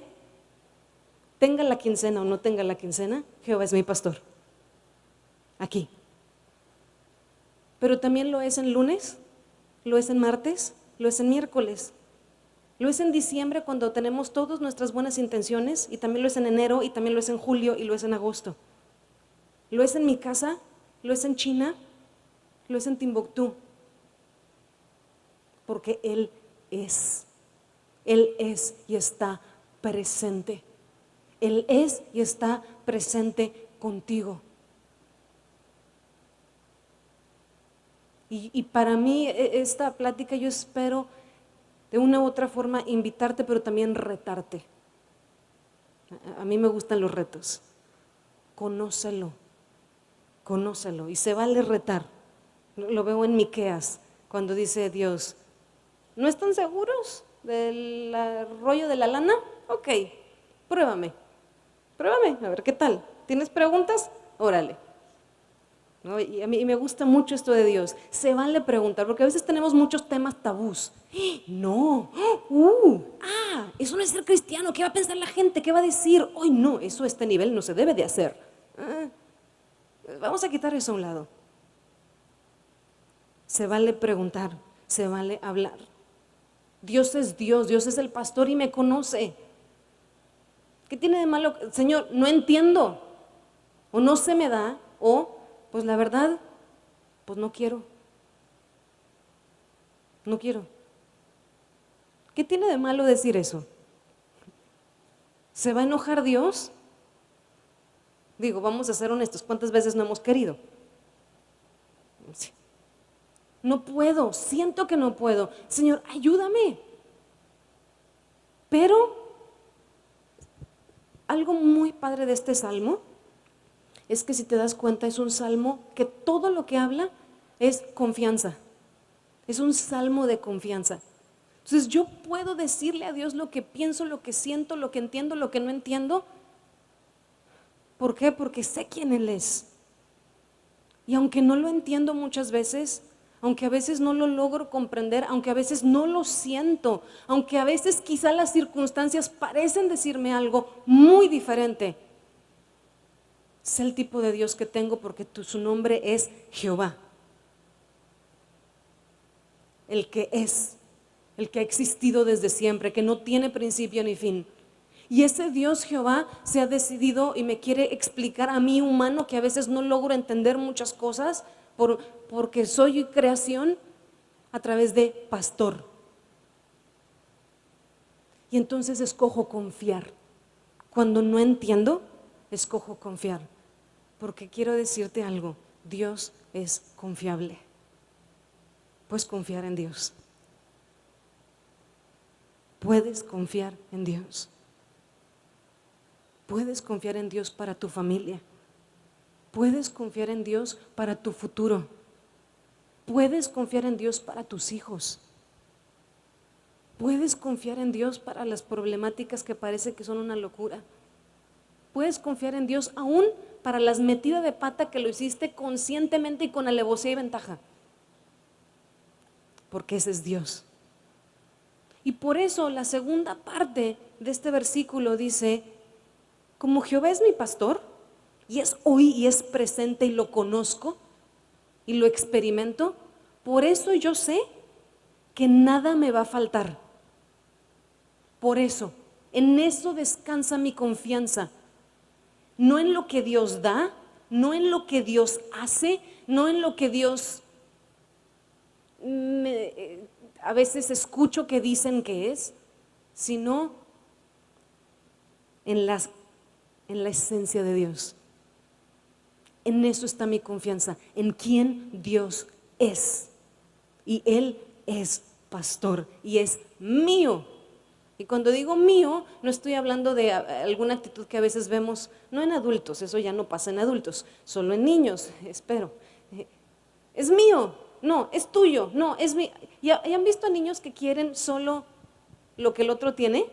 tenga la quincena o no tenga la quincena, Jehová es mi pastor. Aquí. Pero también lo es en lunes, lo es en martes, lo es en miércoles, lo es en diciembre cuando tenemos todas nuestras buenas intenciones, y también lo es en enero, y también lo es en julio, y lo es en agosto. Lo es en mi casa, lo es en China, lo es en Timbuktu. Porque Él es y está presente. Él es y está presente contigo. Y para mí esta plática yo espero de una u otra forma invitarte, pero también retarte. A mí me gustan los retos. Conócelo, conócelo. Y se vale retar. Lo veo en Miqueas, cuando dice Dios, ¿no están seguros del rollo de la lana? Ok, pruébame, a ver qué tal. ¿Tienes preguntas? Órale. ¿No? Y a mí me gusta mucho esto de Dios. Se vale preguntar, porque a veces tenemos muchos temas tabús. No, eso no es ser cristiano. ¿Qué va a pensar la gente? ¿Qué va a decir? Hoy no, eso a este nivel no se debe de hacer. Vamos a quitar eso a un lado. Se vale preguntar, se vale hablar. Dios es Dios, Dios es el pastor y me conoce. ¿Qué tiene de malo? Señor, no entiendo, o no se me da, o pues la verdad, pues no quiero. No quiero. ¿Qué tiene de malo decir eso? ¿Se va a enojar Dios? Digo, vamos a ser honestos, ¿cuántas veces no hemos querido? Sí. No puedo, siento que no puedo. Señor, ayúdame. Pero algo muy padre de este salmo es que si te das cuenta es un salmo que todo lo que habla es confianza. Es un salmo de confianza. Entonces yo puedo decirle a Dios lo que pienso, lo que siento, lo que entiendo, lo que no entiendo. ¿Por qué? Porque sé quién Él es. Y aunque no lo entiendo muchas veces, aunque a veces no lo logro comprender, aunque a veces no lo siento, aunque a veces quizá las circunstancias parecen decirme algo muy diferente, sé el tipo de Dios que tengo porque su nombre es Jehová. El que es, el que ha existido desde siempre, que no tiene principio ni fin. Y ese Dios Jehová se ha decidido y me quiere explicar a mí, humano, que a veces no logro entender muchas cosas porque soy creación, a través de pastor. Y entonces escojo confiar. Cuando no entiendo, escojo confiar. Porque quiero decirte algo, Dios es confiable. Puedes confiar en Dios. Puedes confiar en Dios. Puedes confiar en Dios para tu familia. Puedes confiar en Dios para tu futuro. Puedes confiar en Dios para tus hijos. Puedes confiar en Dios para las problemáticas que parece que son una locura. Puedes confiar en Dios aún para las metidas de pata que lo hiciste conscientemente y con alevosía y ventaja. Porque ese es Dios. Y por eso la segunda parte de este versículo dice: como Jehová es mi pastor, y es hoy y es presente y lo conozco y lo experimento, por eso yo sé que nada me va a faltar. Por eso, en eso descansa mi confianza. No en lo que Dios da, no en lo que Dios hace, no en lo que Dios a veces escucho que dicen que es, sino en la esencia de Dios. En eso está mi confianza, en quién Dios es. Y Él es pastor y es mío. Y cuando digo mío, no estoy hablando de alguna actitud que a veces vemos, no en adultos, eso ya no pasa en adultos, solo en niños, espero. Es mío, no, es tuyo, no, es mío. ¿Ya han visto a niños que quieren solo lo que el otro tiene?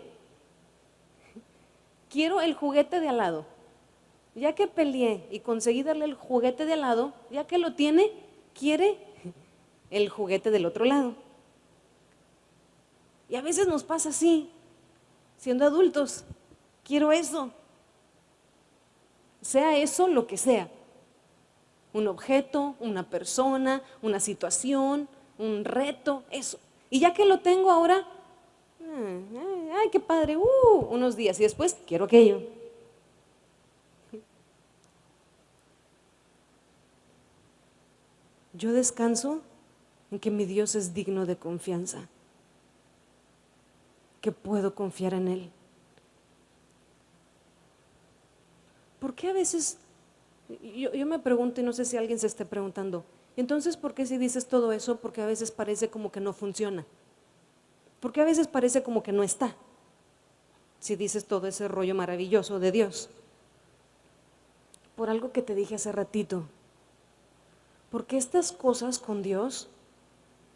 Quiero el juguete de al lado. Ya que peleé y conseguí darle el juguete de al lado, ya que lo tiene, quiere el juguete del otro lado. Y a veces nos pasa así, siendo adultos, quiero eso. Sea eso lo que sea. Un objeto, una persona, una situación, un reto, eso. Y ya que lo tengo ahora, ay, qué padre, unos días y después quiero aquello. Yo descanso en que mi Dios es digno de confianza, que puedo confiar en Él. ¿Por qué a veces, yo me pregunto y no sé si alguien se esté preguntando, entonces ¿por qué si dices todo eso? Porque a veces parece como que no funciona. Porque a veces parece como que no está, si dices todo ese rollo maravilloso de Dios. Por algo que te dije hace ratito. Porque estas cosas con Dios,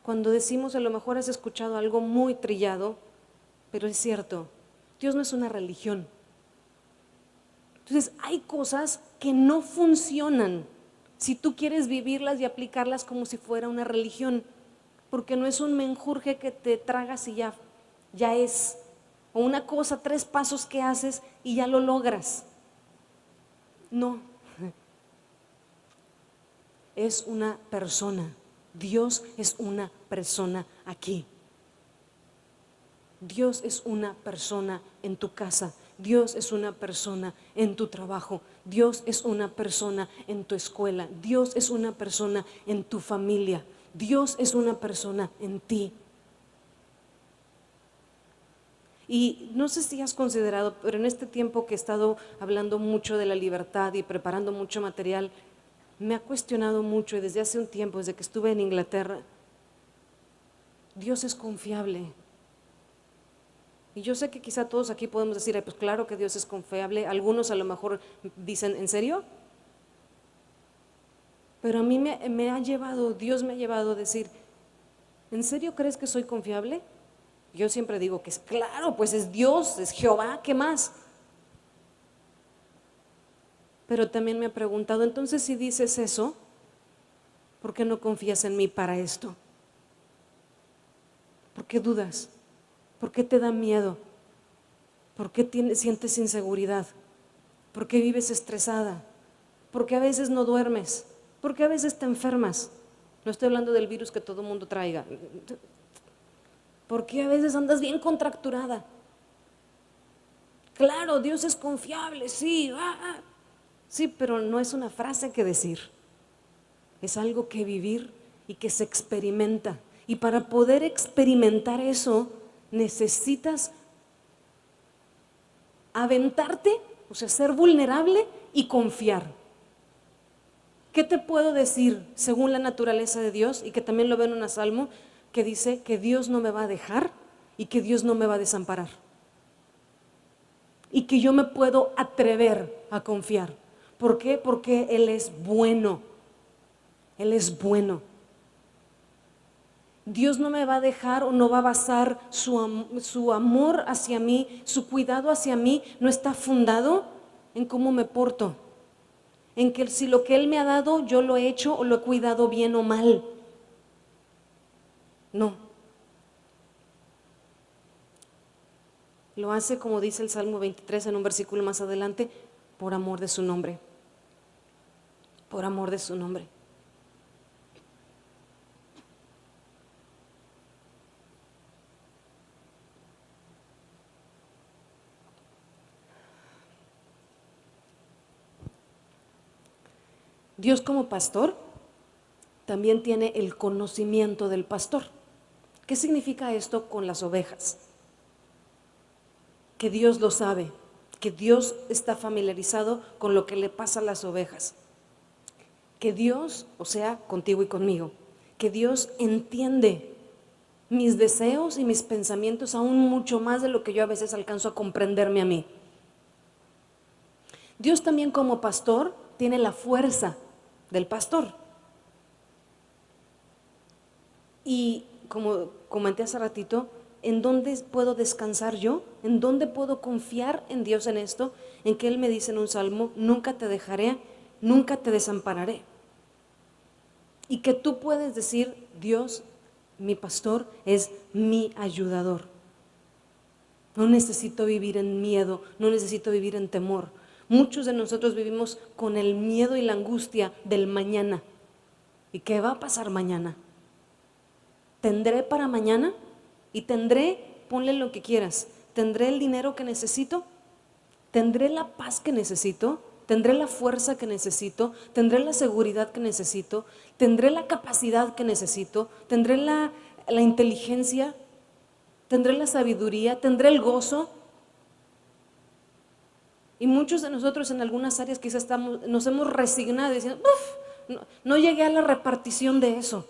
cuando decimos, a lo mejor has escuchado algo muy trillado, pero es cierto, Dios no es una religión. Entonces hay cosas que no funcionan si tú quieres vivirlas y aplicarlas como si fuera una religión, porque no es un menjurje que te tragas y ya es, o una cosa, 3 pasos que haces y ya lo logras. No. Es una persona. Dios es una persona aquí. Dios es una persona en tu casa. Dios es una persona en tu trabajo. Dios es una persona en tu escuela. Dios es una persona en tu familia. Dios es una persona en ti. Y no sé si has considerado, pero en este tiempo que he estado hablando mucho de la libertad y preparando mucho material, me ha cuestionado mucho, y desde hace un tiempo, desde que estuve en Inglaterra, Dios es confiable. Y yo sé que quizá todos aquí podemos decir, pues claro que Dios es confiable. Algunos a lo mejor dicen, ¿en serio? Pero a mí Dios me ha llevado a decir, ¿en serio crees que soy confiable? Yo siempre digo que es claro, pues es Dios, es Jehová, ¿qué más? Pero también me ha preguntado, entonces si dices eso, ¿por qué no confías en mí para esto? ¿Por qué dudas? ¿Por qué te da miedo? ¿Por qué sientes inseguridad? ¿Por qué vives estresada? ¿Por qué a veces no duermes? ¿Por qué a veces te enfermas? No estoy hablando del virus que todo mundo traiga. ¿Por qué a veces andas bien contracturada? Claro, Dios es confiable, sí. Sí, pero no es una frase que decir. Es algo que vivir y que se experimenta. Y para poder experimentar eso, necesitas aventarte, o sea, ser vulnerable y confiar. ¿Qué te puedo decir según la naturaleza de Dios? Y que también lo veo en un salmo que dice que Dios no me va a dejar y que Dios no me va a desamparar. Y que yo me puedo atrever a confiar. ¿Por qué? Porque Él es bueno. Él es bueno. Dios no me va a dejar o no va a basar su amor hacia mí, su cuidado hacia mí, no está fundado en cómo me porto. En que si lo que Él me ha dado yo lo he hecho o lo he cuidado bien o mal. No. Lo hace, como dice el Salmo 23 en un versículo más adelante, por amor de su nombre. Por amor de su nombre. Dios como pastor también tiene el conocimiento del pastor. ¿Qué significa esto con las ovejas? Que Dios lo sabe, que Dios está familiarizado con lo que le pasa a las ovejas. Que Dios, o sea, contigo y conmigo, que Dios entiende mis deseos y mis pensamientos aún mucho más de lo que yo a veces alcanzo a comprenderme a mí. Dios también como pastor tiene la fuerza del pastor. Y como comenté hace ratito, ¿en dónde puedo descansar yo? ¿En dónde puedo confiar en Dios en esto? En que Él me dice en un salmo, nunca te dejaré, nunca te desampararé. Y que tú puedes decir, Dios, mi pastor, es mi ayudador. No necesito vivir en miedo, no necesito vivir en temor. Muchos de nosotros vivimos con el miedo y la angustia del mañana. ¿Y qué va a pasar mañana? ¿Tendré para mañana? Y tendré, ponle lo que quieras, ¿tendré el dinero que necesito? ¿Tendré la paz que necesito? ¿Tendré la fuerza que necesito? ¿Tendré la seguridad que necesito? ¿Tendré la capacidad que necesito? ¿Tendré la inteligencia? ¿Tendré la sabiduría? ¿Tendré el gozo? Y muchos de nosotros en algunas áreas quizás nos hemos resignado diciendo, no llegué a la repartición de eso.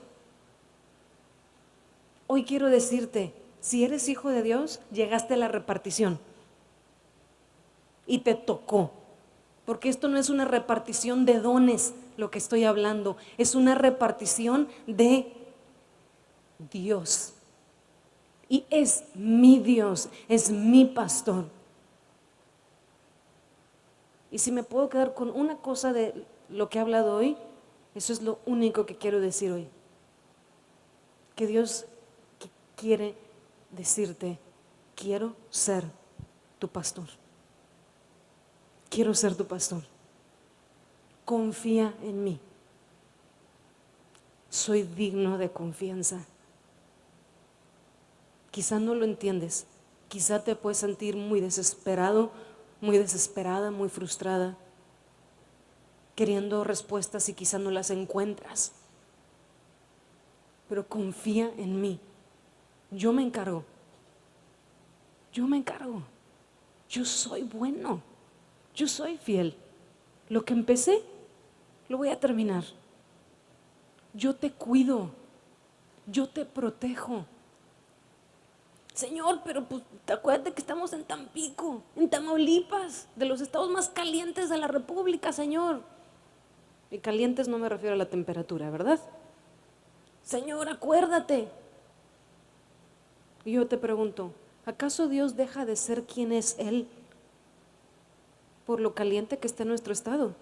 Hoy quiero decirte, si eres hijo de Dios, llegaste a la repartición. Y te tocó. Porque esto no es una repartición de dones lo que estoy hablando, es una repartición de Dios. Y es mi Dios, es mi pastor. Y si me puedo quedar con una cosa de lo que he hablado hoy, eso es lo único que quiero decir hoy. Que Dios quiere decirte, quiero ser tu pastor. Quiero ser tu pastor. Confía en mí. Soy digno de confianza. Quizá no lo entiendes. Quizá te puedes sentir muy desesperado, muy desesperada, muy frustrada, queriendo respuestas y quizá no las encuentras. Pero confía en mí. Yo me encargo. Yo me encargo. Yo soy bueno. Yo soy fiel. Lo que empecé, lo voy a terminar. Yo te cuido. Yo te protejo. Señor, pero pues acuérdate que estamos en Tampico, en Tamaulipas, de los estados más calientes de la República, Señor. Y calientes no me refiero a la temperatura, ¿verdad? Señor, acuérdate. Y yo te pregunto, ¿acaso Dios deja de ser quien es Él por lo caliente que está nuestro estado?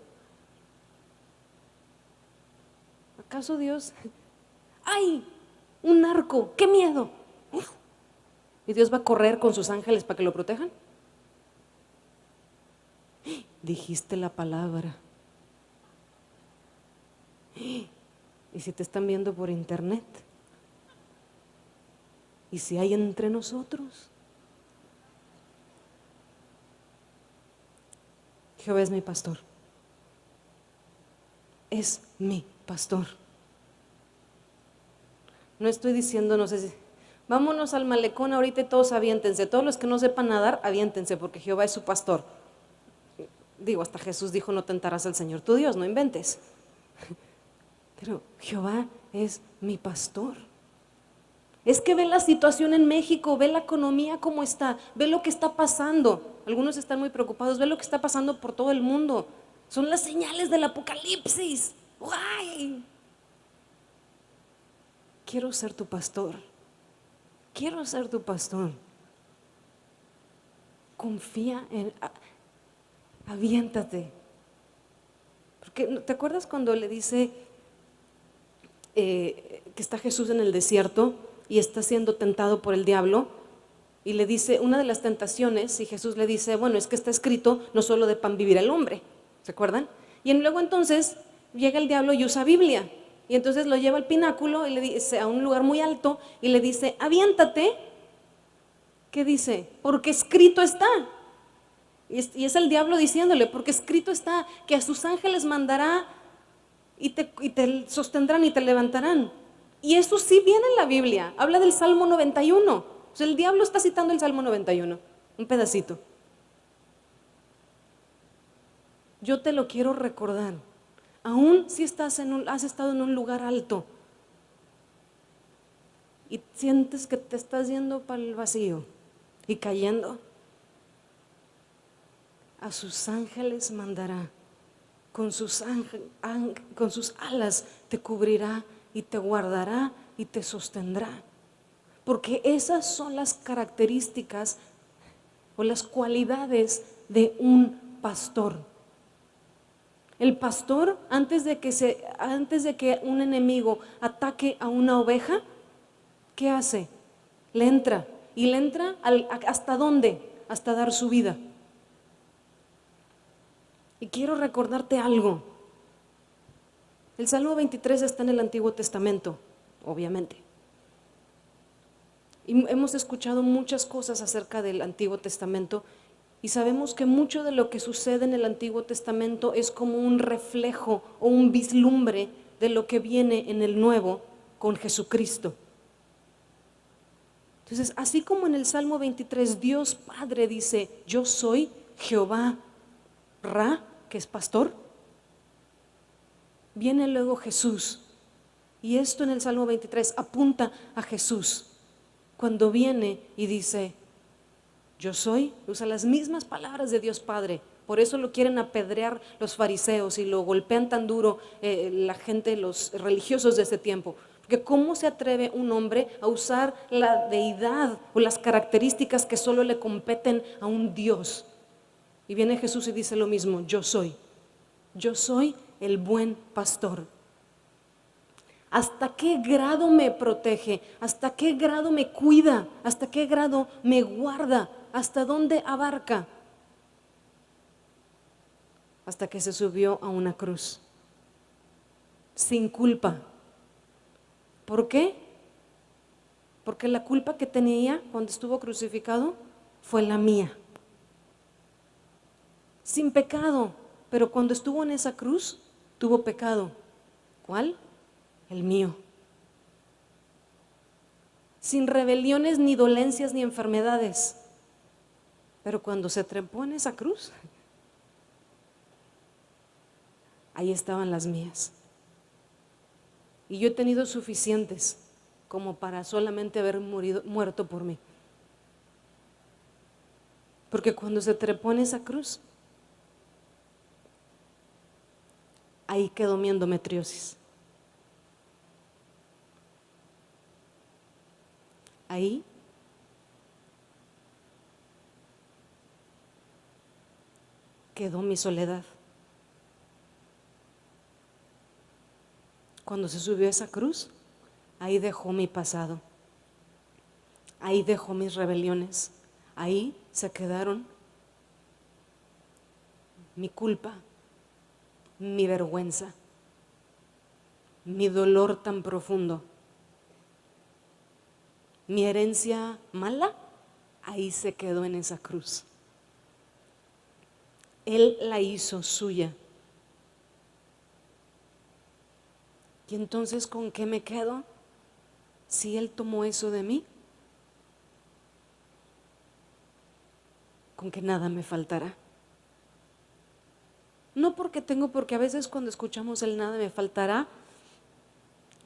¿Acaso Dios? ¡Ay! Un narco, ¡qué miedo! ¿Y Dios va a correr con sus ángeles para que lo protejan? Dijiste la palabra. ¿Y si te están viendo por internet? ¿Y si hay entre nosotros? Jehová es mi pastor. Es mi pastor. No estoy diciendo, no sé si, vámonos al malecón ahorita y todos aviéntense. Todos los que no sepan nadar, aviéntense porque Jehová es su pastor. Digo, hasta Jesús dijo, no tentarás al Señor tu Dios, no inventes. Pero Jehová es mi pastor. Es que ve la situación en México, ve la economía cómo está, ve lo que está pasando. Algunos están muy preocupados, ve lo que está pasando por todo el mundo. Son las señales del apocalipsis. ¡Guay! Quiero ser tu pastor. Quiero ser tu pastor. Confía en, aviéntate. Porque, ¿te acuerdas cuando le dice que está Jesús en el desierto y está siendo tentado por el diablo? Y le dice, una de las tentaciones, y Jesús le dice, bueno, es que está escrito, no solo de pan vivirá el hombre. ¿Se acuerdan? Y luego entonces llega el diablo y usa Biblia. Y entonces lo lleva al pináculo y le dice, a un lugar muy alto, y le dice, aviéntate. ¿Qué dice? Porque escrito está. Y es el diablo diciéndole, porque escrito está, que a sus ángeles mandará y te sostendrán y te levantarán. Y eso sí viene en la Biblia, habla del Salmo 91. O sea, el diablo está citando el Salmo 91, un pedacito. Yo te lo quiero recordar, aún si has estado en un lugar alto y sientes que te estás yendo para el vacío y cayendo, a sus ángeles mandará, con sus alas te cubrirá y te guardará y te sostendrá. Porque esas son las características o las cualidades de un pastor. El pastor, antes de que un enemigo ataque a una oveja, ¿qué hace? Le entra. ¿Y le entra hasta dónde? Hasta dar su vida. Y quiero recordarte algo. El Salmo 23 está en el Antiguo Testamento, obviamente. Y hemos escuchado muchas cosas acerca del Antiguo Testamento y sabemos que mucho de lo que sucede en el Antiguo Testamento es como un reflejo o un vislumbre de lo que viene en el Nuevo con Jesucristo. Entonces, así como en el Salmo 23 Dios Padre dice, yo soy Jehová Ra, que es pastor, viene luego Jesús. Y esto en el Salmo 23 apunta a Jesús. Cuando viene y dice, yo soy, usa las mismas palabras de Dios Padre. Por eso lo quieren apedrear los fariseos y lo golpean tan duro la gente, los religiosos de ese tiempo. Porque ¿cómo se atreve un hombre a usar la deidad o las características que solo le competen a un Dios? Y viene Jesús y dice lo mismo, yo soy el buen pastor. ¿Hasta qué grado me protege? ¿Hasta qué grado me cuida? ¿Hasta qué grado me guarda? ¿Hasta dónde abarca? Hasta que se subió a una cruz, sin culpa. ¿Por qué? Porque la culpa que tenía cuando estuvo crucificado fue la mía. Sin pecado, pero cuando estuvo en esa cruz, tuvo pecado. ¿Cuál? El mío. Sin rebeliones, ni dolencias, ni enfermedades. Pero cuando se trepó en esa cruz, ahí estaban las mías. Y yo he tenido suficientes como para solamente haber muerto por mí. Porque cuando se trepó en esa cruz, ahí quedó mi endometriosis. Ahí quedó mi soledad. Cuando se subió a esa cruz, ahí dejó mi pasado. Ahí dejó mis rebeliones. Ahí se quedaron mi culpa, mi vergüenza, mi dolor tan profundo. Mi herencia mala, ahí se quedó en esa cruz. Él la hizo suya. ¿Y entonces con qué me quedo? Si Él tomó eso de mí, con que nada me faltará. No porque tengo, porque a veces cuando escuchamos el nada me faltará,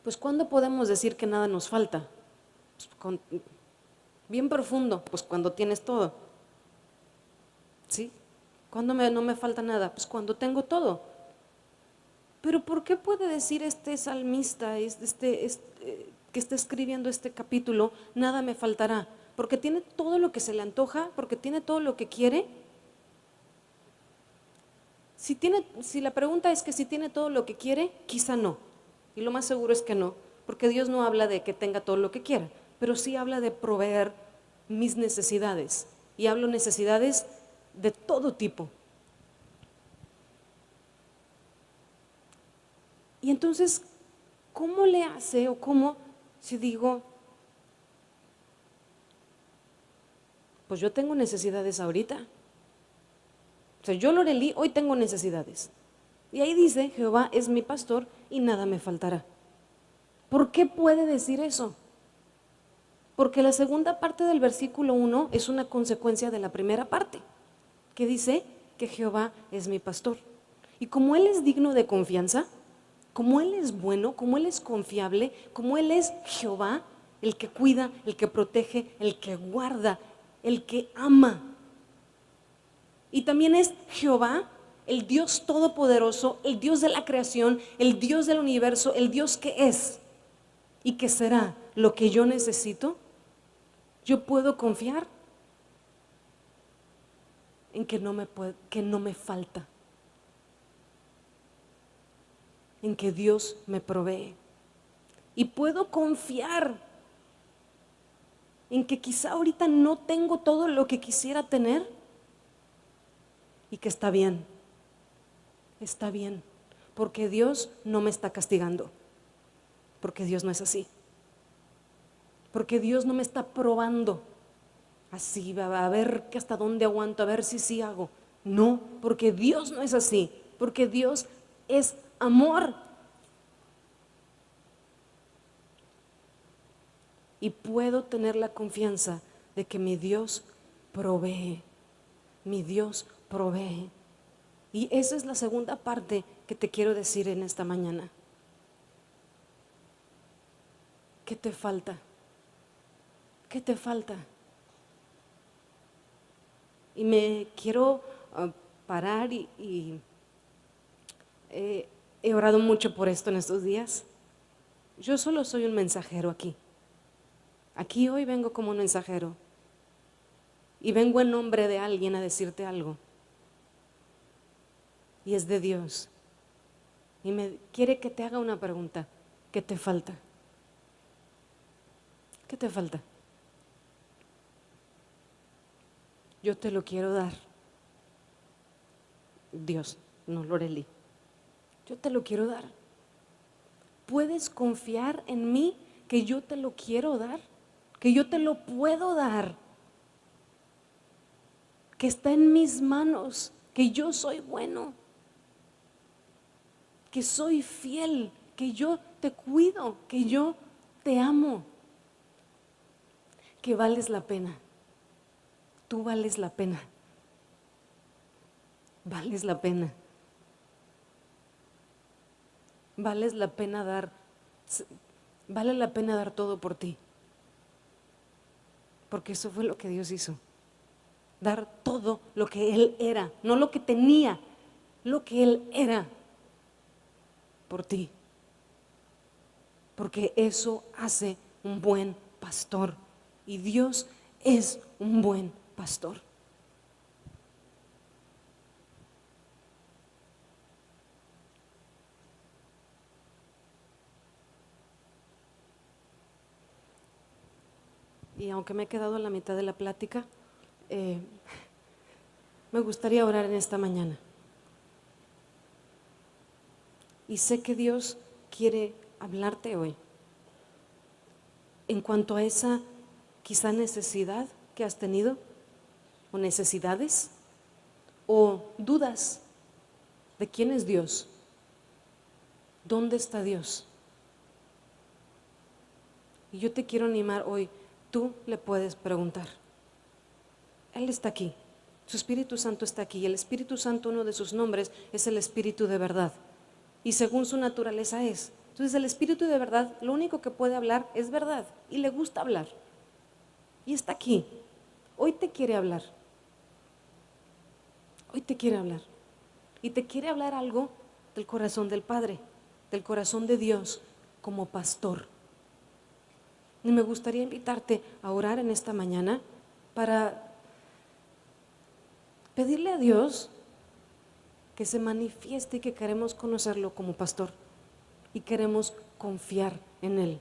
pues ¿cuándo podemos decir que nada nos falta? Pues bien profundo, pues cuando tienes todo, ¿sí? ¿Cuándo no me falta nada? Pues cuando tengo todo. Pero ¿por qué puede decir este salmista, que está escribiendo este capítulo, nada me faltará? Porque tiene todo lo que se le antoja, porque tiene todo lo que quiere. Si la pregunta es que si tiene todo lo que quiere, quizá no. Y lo más seguro es que no, porque Dios no habla de que tenga todo lo que quiera, pero sí habla de proveer mis necesidades. Y hablo necesidades de todo tipo. Y entonces, ¿cómo le hace o cómo si digo, pues yo tengo necesidades ahorita? O sea, yo Lorelí, hoy tengo necesidades. Y ahí dice, Jehová es mi pastor y nada me faltará. ¿Por qué puede decir eso? Porque la segunda parte del versículo 1 es una consecuencia de la primera parte, que dice que Jehová es mi pastor. Y como Él es digno de confianza, como Él es bueno, como Él es confiable, como Él es Jehová, el que cuida, el que protege, el que guarda, el que ama. Y también es Jehová, el Dios todopoderoso, el Dios de la creación, el Dios del universo, el Dios que es y que será lo que yo necesito. Yo puedo confiar en que no me falta, en que Dios me provee. Y puedo confiar en que quizá ahorita no tengo todo lo que quisiera tener y que está bien, porque Dios no me está castigando, porque Dios no es así, porque Dios no me está probando así, a ver que hasta dónde aguanto, a ver si sí hago. No, porque Dios no es así, porque Dios es amor. Y puedo tener la confianza de que mi Dios provee, mi Dios provee. Y esa es la segunda parte que te quiero decir en esta mañana. ¿Qué te falta? ¿Qué te falta? Y me quiero parar y he orado mucho por esto en estos días. Yo solo soy un mensajero aquí. Aquí hoy vengo como un mensajero y vengo en nombre de alguien a decirte algo. Y es de Dios. Y me quiere que te haga una pregunta. ¿Qué te falta? ¿Qué te falta? Yo te lo quiero dar. Dios, no Lorelí. Yo te lo quiero dar. ¿Puedes confiar en mí que yo te lo quiero dar? Que yo te lo puedo dar. Que está en mis manos. Que yo soy bueno. Que soy fiel. Que yo te cuido. Que yo te amo. Que vales la pena. Tú vales la pena. Vales la pena. Vale la pena dar todo por ti. Porque eso fue lo que Dios hizo. Dar todo lo que Él era, no lo que tenía, lo que Él era por ti. Porque eso hace un buen pastor. Y Dios es un buen pastor. Y aunque me he quedado a la mitad de la plática, me gustaría orar en esta mañana. Y sé que Dios quiere hablarte hoy en cuanto a esa quizá necesidad que has tenido, o necesidades, o dudas de quién es Dios, dónde está Dios. Y yo te quiero animar hoy, tú le puedes preguntar. Él está aquí. Su Espíritu Santo está aquí y el Espíritu Santo, uno de sus nombres es el Espíritu de verdad y según su naturaleza es. Entonces el Espíritu de verdad lo único que puede hablar es verdad y le gusta hablar y está aquí. Hoy te quiere hablar. Hoy te quiere hablar y te quiere hablar algo del corazón del Padre, del corazón de Dios como pastor. Y me gustaría invitarte a orar en esta mañana para pedirle a Dios que se manifieste y que queremos conocerlo como pastor y queremos confiar en Él.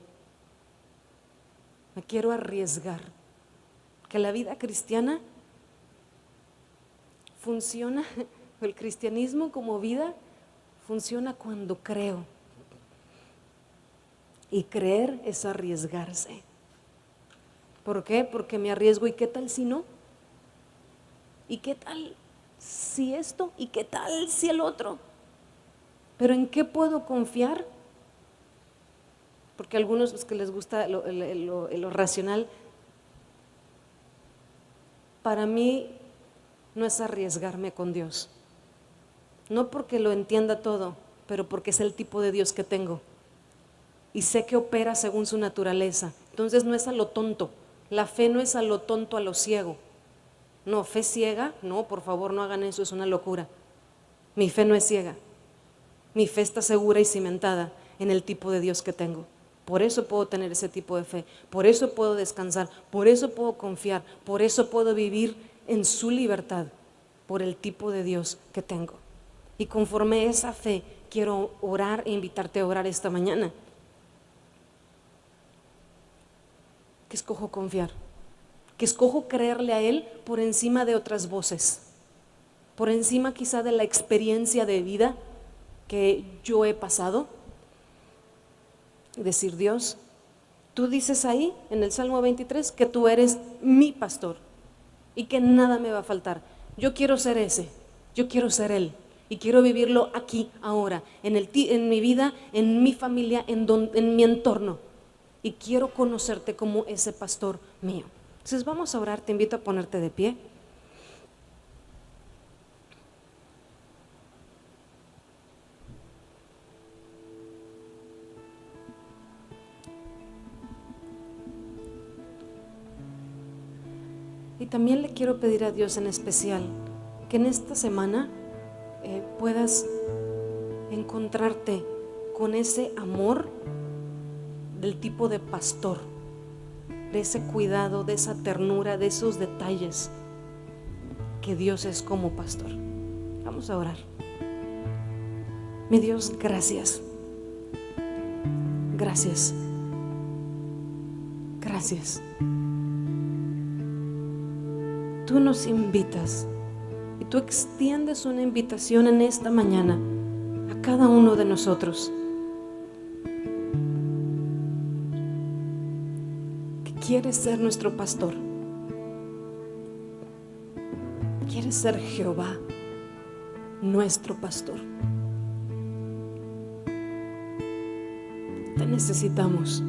Me quiero arriesgar que la vida cristiana funciona, el cristianismo como vida funciona cuando creo. Y creer es arriesgarse. ¿Por qué? Porque me arriesgo. ¿Y qué tal si no? ¿Y qué tal si esto? ¿Y qué tal si el otro? ¿Pero en qué puedo confiar? Porque a algunos los que les gusta lo racional, para mí no es arriesgarme con Dios. No porque lo entienda todo, pero porque es el tipo de Dios que tengo. Y sé que opera según su naturaleza. Entonces no es a lo tonto. La fe no es a lo tonto, a lo ciego. No, fe ciega, no, por favor no hagan eso, es una locura. Mi fe no es ciega. Mi fe está segura y cimentada en el tipo de Dios que tengo. Por eso puedo tener ese tipo de fe, por eso puedo descansar, por eso puedo confiar, por eso puedo vivir en su libertad, por el tipo de Dios que tengo. Y conforme a esa fe, quiero orar e invitarte a orar esta mañana. Que escojo confiar, que escojo creerle a Él por encima de otras voces, por encima quizá de la experiencia de vida que yo he pasado. Decir, Dios, tú dices ahí en el Salmo 23 que tú eres mi pastor y que nada me va a faltar. Yo quiero ser ese, yo quiero ser Él y quiero vivirlo aquí, ahora, en mi vida, en mi familia, en mi entorno. Y quiero conocerte como ese pastor mío. Entonces vamos a orar, te invito a ponerte de pie. Y también le quiero pedir a Dios en especial que en esta semana puedas encontrarte con ese amor del tipo de pastor, de ese cuidado, de esa ternura, de esos detalles que Dios es como pastor. Vamos a orar. Mi Dios, gracias. Gracias. Gracias. Tú nos invitas y tú extiendes una invitación en esta mañana a cada uno de nosotros. Quieres ser nuestro pastor. Quieres ser Jehová, nuestro pastor. Te necesitamos.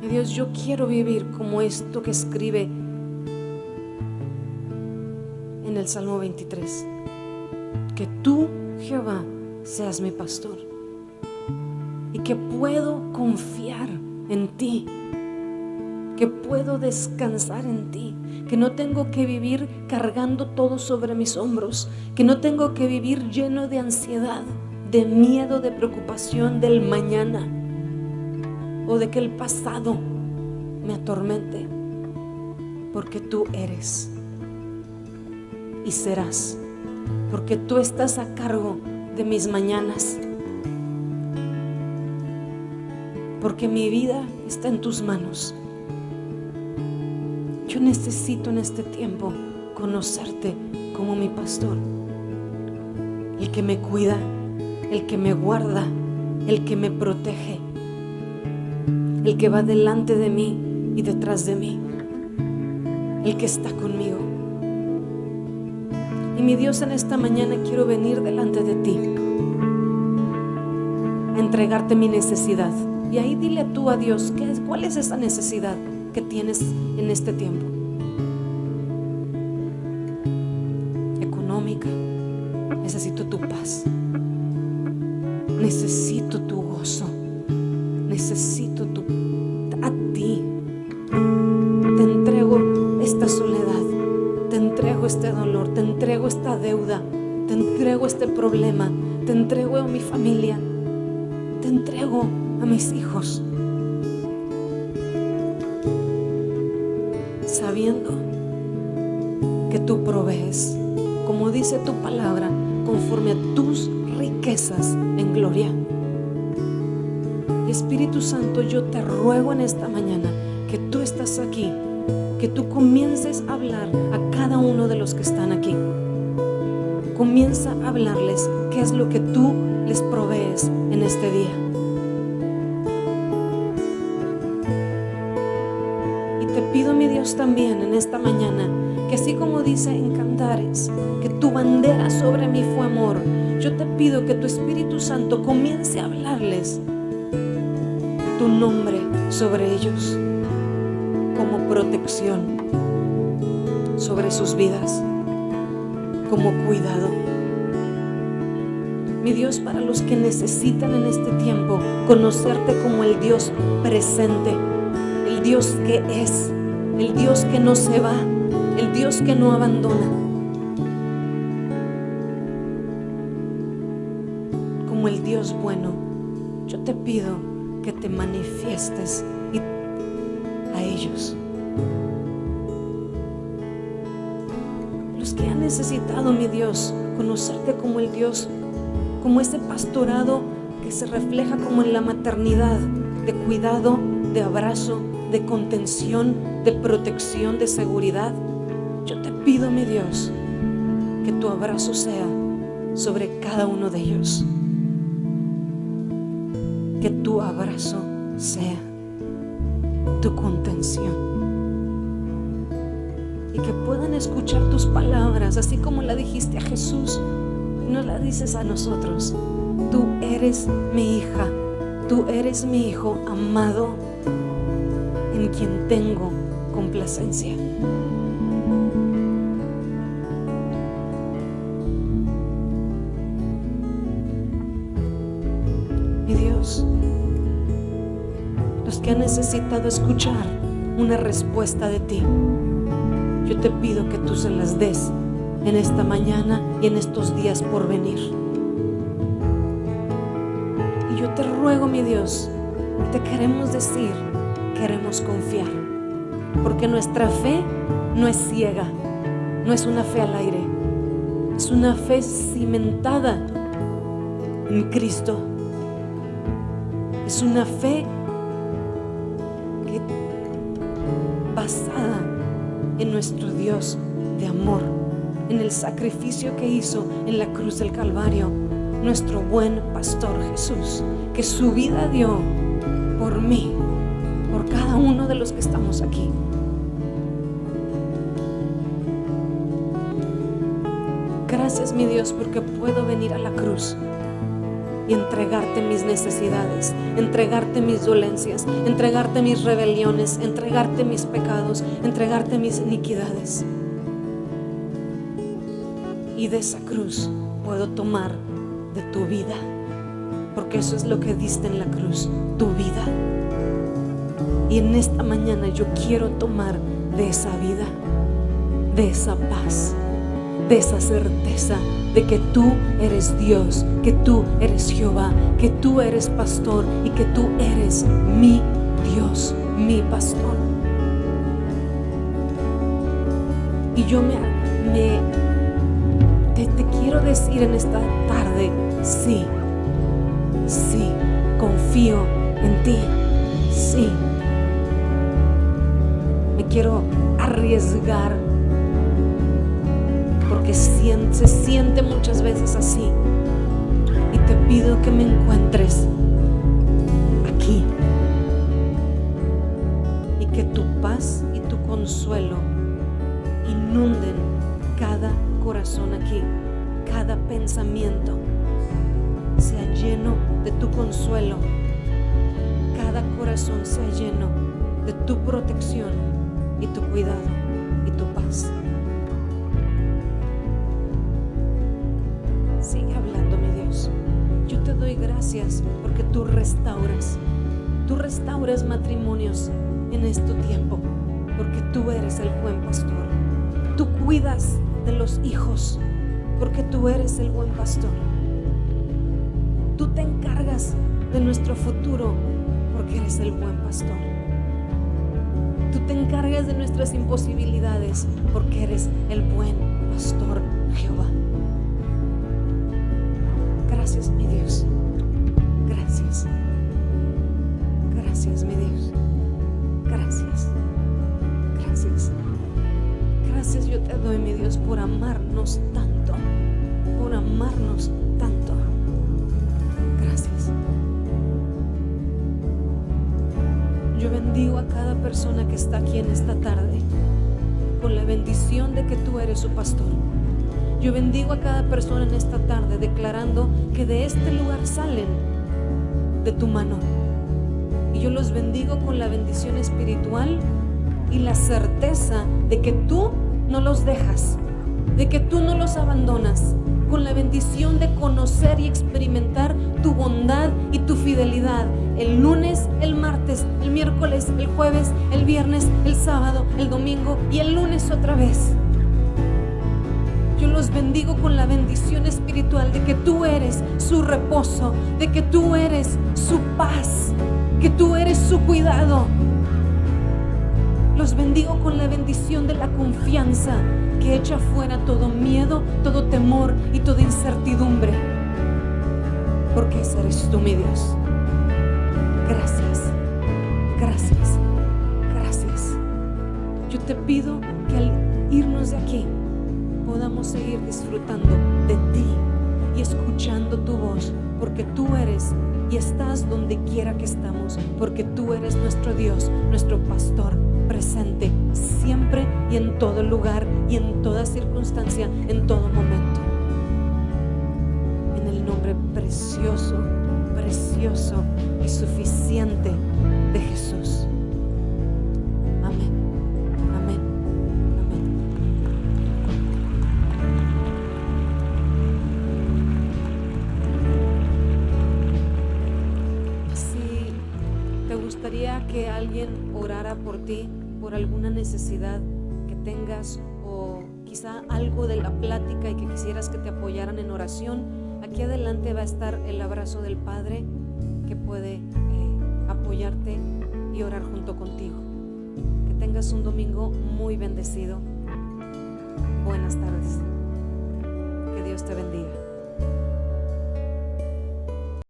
Y Dios, yo quiero vivir como esto que escribe en el Salmo 23. Que tú, Jehová, seas mi pastor. Y que puedo confiar en ti, que puedo descansar en ti, que no tengo que vivir cargando todo sobre mis hombros, que no tengo que vivir lleno de ansiedad, de miedo, de preocupación del mañana o de que el pasado me atormente, porque tú eres y serás, porque tú estás a cargo de mis mañanas, porque mi vida está en tus manos. Yo necesito en este tiempo conocerte como mi pastor, el que me cuida, el que me guarda, el que me protege, el que va delante de mí y detrás de mí, el que está conmigo. Y mi Dios, en esta mañana quiero venir delante de ti a entregarte mi necesidad. Y ahí dile tú a Dios, ¿cuál es esa necesidad que tienes en este tiempo? económica, necesito tu paz, necesito tu gozo, necesito a ti. Te entrego esta soledad, te entrego este dolor, te entrego esta deuda, te entrego este problema, te entrego a mi familia, te entrego a mis hijos, sabiendo que tú provees, como dice tu palabra, conforme a tus riquezas en gloria. Y Espíritu Santo, yo te ruego en esta mañana que tú estás aquí, que tú comiences a hablar a cada uno de los que están aquí. Comienza a hablarles qué es lo que tú les provees en este día. Y te pido, mi Dios, también en esta mañana, que así como dice en Cantares, que tu bandera sobre mí fue amor, yo te pido que tu Espíritu Santo comience a hablarles tu nombre sobre ellos, como protección sobre sus vidas, como cuidado. Mi Dios, para los que necesitan en este tiempo conocerte como el Dios presente, el Dios que es, el Dios que no se va, el Dios que no abandona, como el Dios bueno, yo te pido que te manifiestes a ellos. Los que han necesitado, mi Dios, conocerte como el Dios, como ese pastorado que se refleja como en la maternidad, de cuidado, de abrazo, de contención, de protección, de seguridad. Yo te pido, mi Dios, que tu abrazo sea sobre cada uno de ellos, que tu abrazo sea tu contención, y que puedan escuchar tus palabras así como la dijiste a Jesús, no la dices a nosotros. Tú eres mi hija, tú eres mi hijo amado, en quien tengo complacencia. Mi Dios, los que han necesitado escuchar una respuesta de ti, yo te pido que tú se las des en esta mañana y en estos días por venir. Y yo te ruego, mi Dios, te queremos decir, queremos confiar, porque nuestra fe no es ciega, no es una fe al aire, es una fe cimentada en Cristo, es una fe que basada en nuestro Dios de amor, en el sacrificio que hizo en la cruz del Calvario, nuestro buen pastor Jesús, que su vida dio por mí, por cada uno de los que estamos aquí. Gracias, mi Dios, porque puedo venir a la cruz y entregarte mis necesidades, entregarte mis dolencias, entregarte mis rebeliones, entregarte mis pecados, entregarte mis iniquidades. Y de esa cruz puedo tomar de tu vida, porque eso es lo que diste en la cruz, tu vida. Y en esta mañana yo quiero tomar de esa vida, de esa paz, de esa certeza de que tú eres Dios, que tú eres Jehová, que tú eres pastor y que tú eres mi Dios, mi pastor. Y yo te quiero decir en esta tarde, sí, confío en ti, sí. Me quiero arriesgar, porque se siente muchas veces así, y te pido que me encuentres aquí, y que tu paz y tu consuelo inunden cada corazón aquí, cada pensamiento sea lleno de tu consuelo, cada corazón sea lleno de tu protección y tu cuidado y tu paz. doy gracias porque tú restauras matrimonios en este tiempo, porque tú eres el buen pastor. Tú cuidas de los hijos porque tú eres el buen pastor. Tú te encargas de nuestro futuro porque eres el buen pastor. Tú te encargas de nuestras imposibilidades porque eres el buen pastor, Jehová. Gracias, mi Dios. Gracias. Gracias, mi Dios. Gracias. Gracias. Gracias yo te doy, mi Dios, por amarnos tanto. Por amarnos tanto. Gracias. Yo bendigo a cada persona que está aquí en esta tarde con la bendición de que tú eres su pastor. Yo bendigo a cada persona en esta tarde declarando que de este lugar salen de tu mano. Y yo los bendigo con la bendición espiritual y la certeza de que tú no los dejas, de que tú no los abandonas, con la bendición de conocer y experimentar tu bondad y tu fidelidad el lunes, el martes, el miércoles, el jueves, el viernes, el sábado, el domingo y el lunes otra vez. Yo los bendigo con la bendición espiritual de que tú eres su reposo, de que tú eres su paz, que tú eres su cuidado. Los bendigo con la bendición de la confianza que echa fuera todo miedo, todo temor y toda incertidumbre. Porque ese eres tú, mi Dios. Gracias, gracias, gracias. Yo te pido que al irnos de aquí podamos seguir disfrutando de ti y escuchando tu voz, porque tú eres y estás donde quiera que estamos, porque tú eres nuestro Dios, nuestro pastor presente siempre y en todo lugar y en toda circunstancia, en todo momento. En el nombre precioso, precioso y suficiente de Jesús. Amén, amén, amén. Si te gustaría que alguien orara por ti, por alguna necesidad que tengas, o quizá algo de la plática y que quisieras que te apoyaran en oración, aquí adelante va a estar el abrazo del Padre que puede apoyarte y orar junto contigo. Que tengas un domingo muy bendecido. Buenas tardes. Que Dios te bendiga.